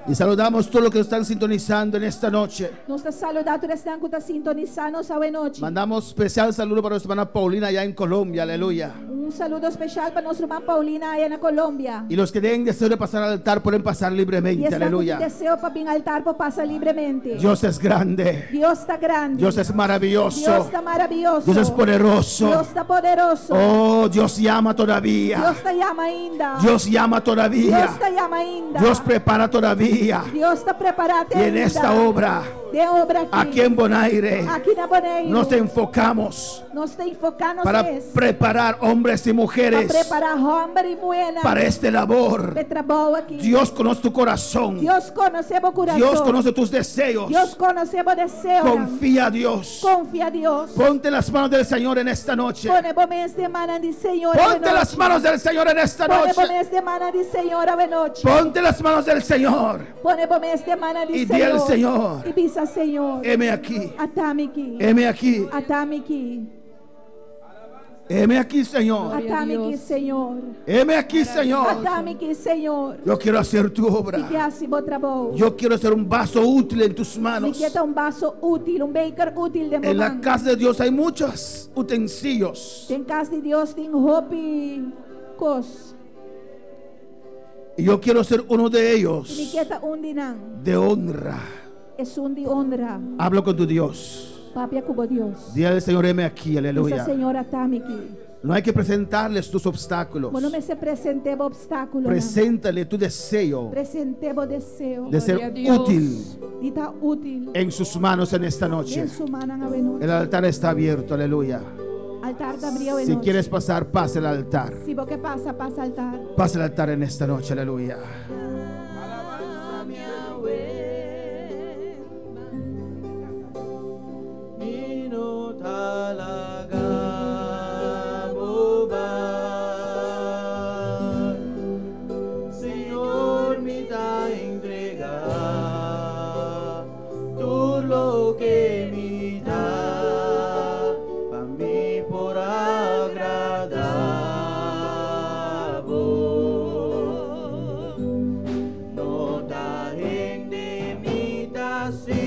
Y saludamos todos los que están sintonizando en esta noche. Nós te saludamos todos que estão sintonizando esta noite. Mandamos especial saludo para nuestra hermana Paulina allá en Colombia, aleluya. un saludo especial para nuestra hermana Paulina allá en Colombia. Y los que tienen deseo de pasar al altar pueden pasar Y libremente. está con Aleluya. deseo para ir al altar, pues pasa libremente. Dios es grande. Dios está grande. Dios es maravilloso. Dios está maravilloso. Dios es poderoso. Dios está poderoso. Oh, Dios llama todavía. Dios te llama ainda. Dios llama todavía. Dios te llama ainda. Dios prepara todavía. Dios está preparado Y en esta obra, de obra aquí en Bonaire, aquí en Bonaire, nos enfocamos nos te enfocamos para preparar hombres y para mujeres preparar hombre y mujer para este labor. de trabajo aquí. Dios conoce tu corazón. Dios conoce tu corazón. Dios conoce tus deseos. Dios conoce tu deseo. Confía a Dios. Confía a Dios. Ponte en las manos del Señor en esta noche. Pone bomes de mano del Señor. Ponte en las manos del Señor en esta Pone noche. bomes de mano del Señor a noche. Ponte en las manos del Señor. Pone bomes de mano del Y Señor. di al Señor, Y dice al Señor. heme aquí. Atame aquí. Heme aquí. Atame aquí. Heme aquí, Señor. Atame aquí, Señor. Heme aquí, Señor. Atame aquí, Señor. Yo quiero hacer tu Y obra. que hace bom trabalho. Yo quiero ser un vaso útil en tus Me manos. queda un vaso útil, un baker útil de En la mamá. casa de Dios hay muchos utensilios. Tem casa de Deus, tem roupa e cos. Y yo quiero ser uno de E me ellos queda de não. de honra. É de honra. Hablo con tu Dios. Papi cubo Deus. Dile al Señor, heme aquí, Essa aleluya. senhora atame aqui. No hay que presentarles tus obstáculos. Quando me se presentei o obstáculo. Preséntale tu deseo Presentei o deseo. de ser útil De estar útil. en sus manos en esta Em noche. sua mão a noite. El altar está abierto, aleluya. Altar de abril e Si noite. quieres pasar, pasa el altar. Se você passa, passa altar. Pasa el altar en esta noche, aleluya. Mino talaga boba, Señor, me da entrega todo lo que me da, para mí por agradar vos. No da de mí da servir,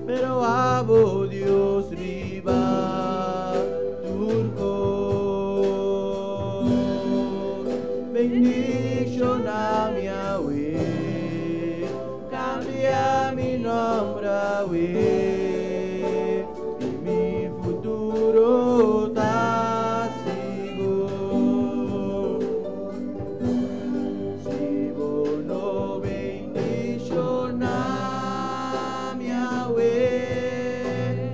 pero amo Dios riba turco, bendición a mi Yahweh, cambia mi nombre Yahweh, y mi futuro está seguro. Si vos no bendición a mi Yahweh,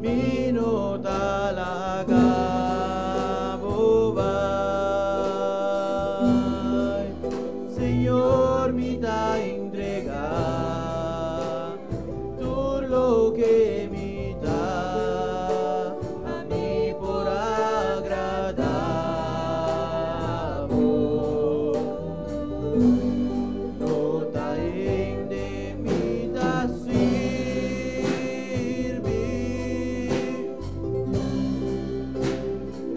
mi no talaga boba. Señor, me da entrega todo lo que me da, a mí por agradar vos. No da de mí da servir,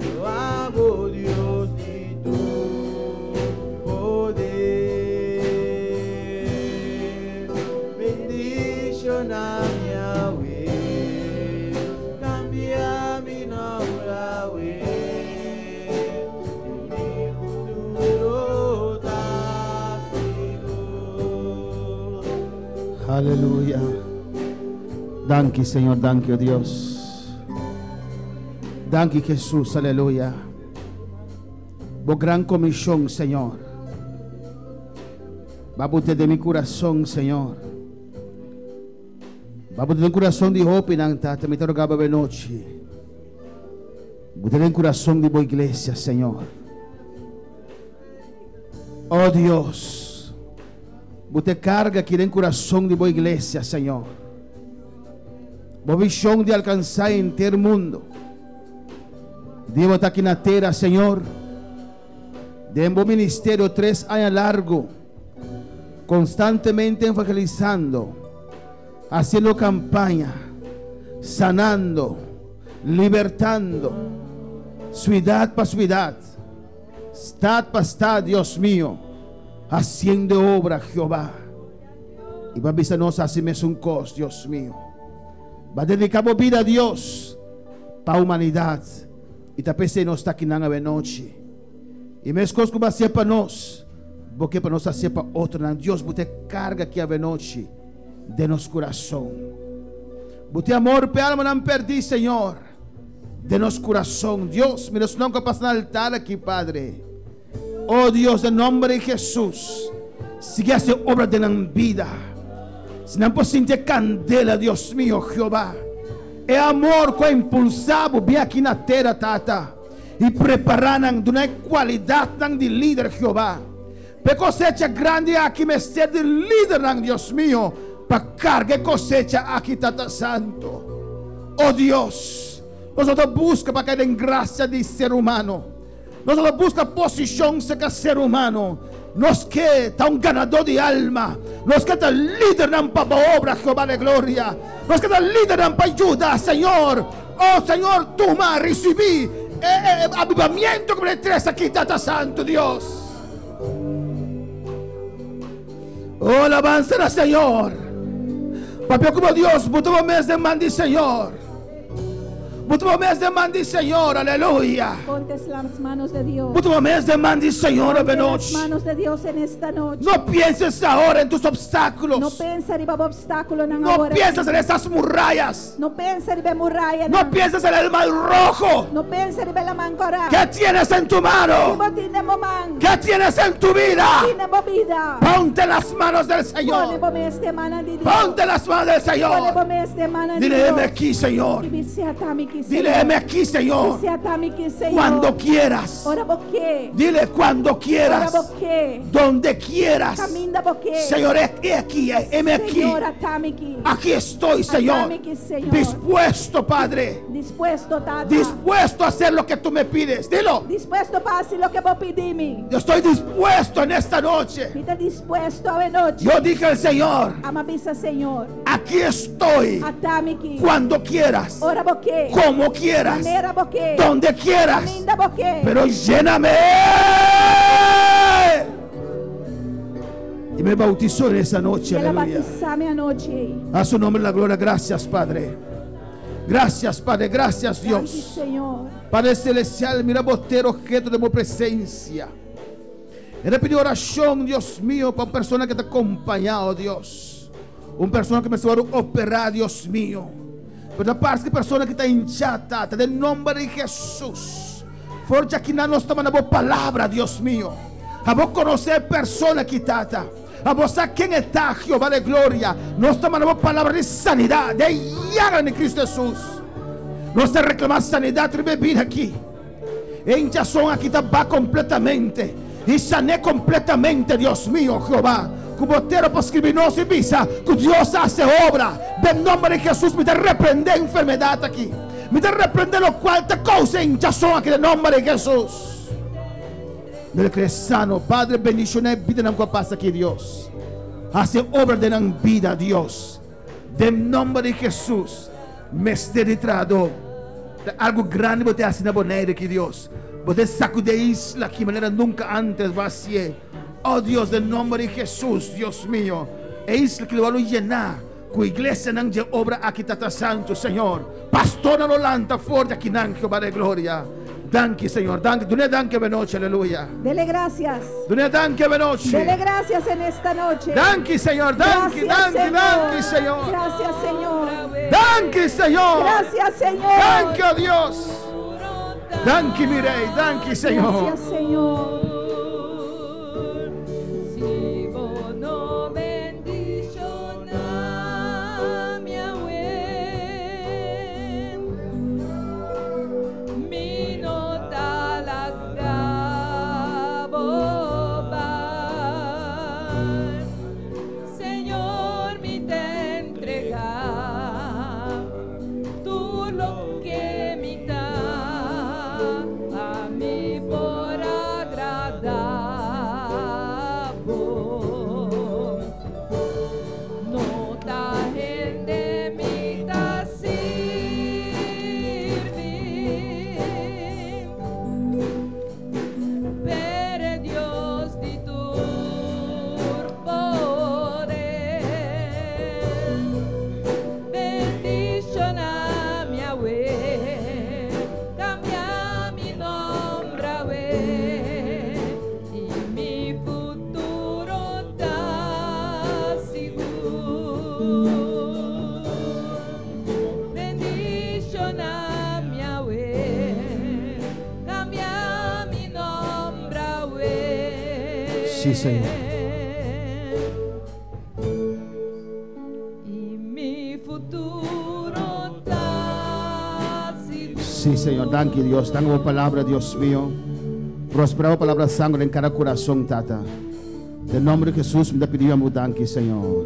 yo amo Dios de tu poder. Bendición a mi Yahweh, cambia mi nombre Yahweh, y mi futuro está seguro. Aleluya. Danke, Señor, danke, oh Dios. Danke, Jesús, aleluya. Por gran comisión, Señor. Va por de mi corazón, Señor. Va por de corazón de opinan, te me rogaba de noche. Por de corazón de boa iglesia, Señor. Oh Dios. Você carga aqui em coração de boa igreja, Senhor. Boa visão de alcançar em ter mundo. Devo estar aqui na terra, Senhor. De um bom ministério 3 anos largo. Constantemente evangelizando. Haciendo campanha. Sanando. Libertando. Ciudad para ciudad. Estado para estado, Dios mío. Haciendo obra, Jehová. Y va a avisarnos así mesmo un cos, Dios mío. Va a dedicar vida a Dios para la humanidad. Y también se nos está aquí en la noche. Y mes cosas que va a ser para nos, porque para nos hacer para otro. Dios, usted carga aquí a noche de nuestro corazón. Usted amor, pe alma no perdí, Señor, de nuestro corazón. Dios, mira su nombre pasa en el altar aquí, Padre. Oh Dios, en nombre de Jesús, sigue haciendo obra de la vida. Si no puedo sentir candela, Dios mío, Jehová. É amor que é impulsado bem aqui na terra, tata. E preparando de uma qualidade de líder, Jeová. Para cosecha grande aqui, me ser de líder, Deus mío. Para carga cosecha aqui, tata santo. Oh Deus, nós buscamos para cair em graça de ser humano. Nós buscamos posição de ser humano. Nós que está ganador de alma. Nós que está líder para a obra, Jeová de glória. Nós que está líder para ayudar, Senhor. Oh Senhor, toma, recibi avivamiento que me traes aquí, Tata Santo Dios. Oh, alabanza al Señor. Papi, como Dios, mucho mes de mandi, Señor. Mucho mes de mandi, Señor, aleluya. Pontes las manos de Dios. Mucho mes de mandi, Señor, Ponte las noche. manos de Dios en esta noche. No pienses ahora en tus obstáculos. No pensa en obstáculo en No ahora. pienses en esas murallas. No pensa en muralla. No pienses en el mal rojo. No pensa en la mancora. ¿Qué tienes en tu mano? ¿Qué tienes en tu vida? Ponte las manos del Señor. Ponte las manos del Señor. Dile aquí, Señor. Dile aquí, Señor. Cuando quieras. Dile cuando quieras. Donde quieras. Señor, he aquí. Heme aquí. Aquí estoy, Señor. Dispuesto, Padre. Dispuesto a hacer lo que tú me pides. Dilo. Dispuesto para hacer lo que vos pedime. Yo estoy dispuesto en esta noche. Está dispuesto a noche. Yo dije al Señor. Amabisa, Señor. Aquí estoy. Atame Cuando quieras. Ora boque. Como quieras. Manera boque. Donde quieras. Linda boque. Pero lléname. Y me bautizó en esa noche. Ela Aleluya. batizame anoche. A su nombre la gloria. Gracias, Padre. Gracias, Padre. Gracias, Gracias, Dios. Señor. Padre Celestial, mira você objeto de mi presencia. Ele pediu oração, Deus mío, para uma pessoa que está acompanhado, Deus. Uma pessoa que me vai operar, Deus mío. Pero parte de pessoa que está hinchada, em nome de Jesus. Forte aqui na nossa palavra, Deus mío. A vos conhecer pessoa que está. A vos saber quem está, Jeová de glória. Nós estamos na palavra de sanidade, de llaga de Cristo Jesus. Nós te reclamamos sanidade e bebida aqui. Hinchazón aqui está completamente. Y sané completamente, Dios mío, Jehová. Como tero para escribirnos y visa que Dios hace obra. En nombre de Jesús, me te reprende enfermedad aquí. Me te reprende lo cual te causa hinchazón aquí en nombre de Jesús. Del que es sano, Padre, bendiciones vida en la paz aquí, Dios. Hace obra de la vida, Dios. De nombre de Jesús, me esté retrado. Algo grande você hace na boneira aqui, Deus. Você sacude isla que maneira nunca antes vai ser. Oh Deus, em nome de Jesus, Deus mío. É isla que vai llenar. Com a igreja não de obra aqui tata santo, Senhor. Pastor não lanta forte aqui não, Jeová de glória. Danke, Señor. Danke. Dune danke benoche, aleluya. Dele gracias. Dune danke benoche. Dele gracias en esta noche. Danke, Señor. Danke, Gracias, danke, Señor. danke, Señor. Gracias, Señor. Danke, Señor. Gracias, Señor. Danke, oh Dios. Danke, mi rey. Danke, Señor. Gracias, Señor. Si vos no bendicionas mi agüe, mi nota la grabo bar. Señor, mi te entrega tú lo que me da a mí por agradar. Sí, Señor. Y mi futuro tácito. Sí, Señor. Danke, Dios. Tengo palabra, Dios mío. Prosperado palabra sangre en cada corazón, Tata. En nombre de Jesús, me pedimos danke, Señor.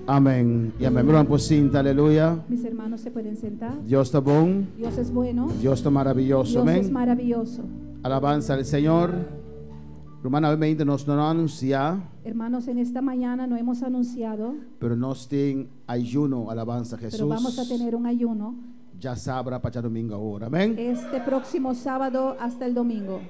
Amén. Y amén. Miran por cinta, aleluya. Mis hermanos se pueden sentar. Dios está bueno. Dios es bueno. Dios está maravilloso. Dios es Amén. maravilloso. Alabanza al Señor. Romana 20 nos no anuncia, Hermanos, en esta mañana no hemos anunciado, pero nos tiene ayuno. Alabanza a Jesús. pero vamos a tener un ayuno Ya sabrá para domingo ahora. Amén. este próximo sábado hasta el domingo.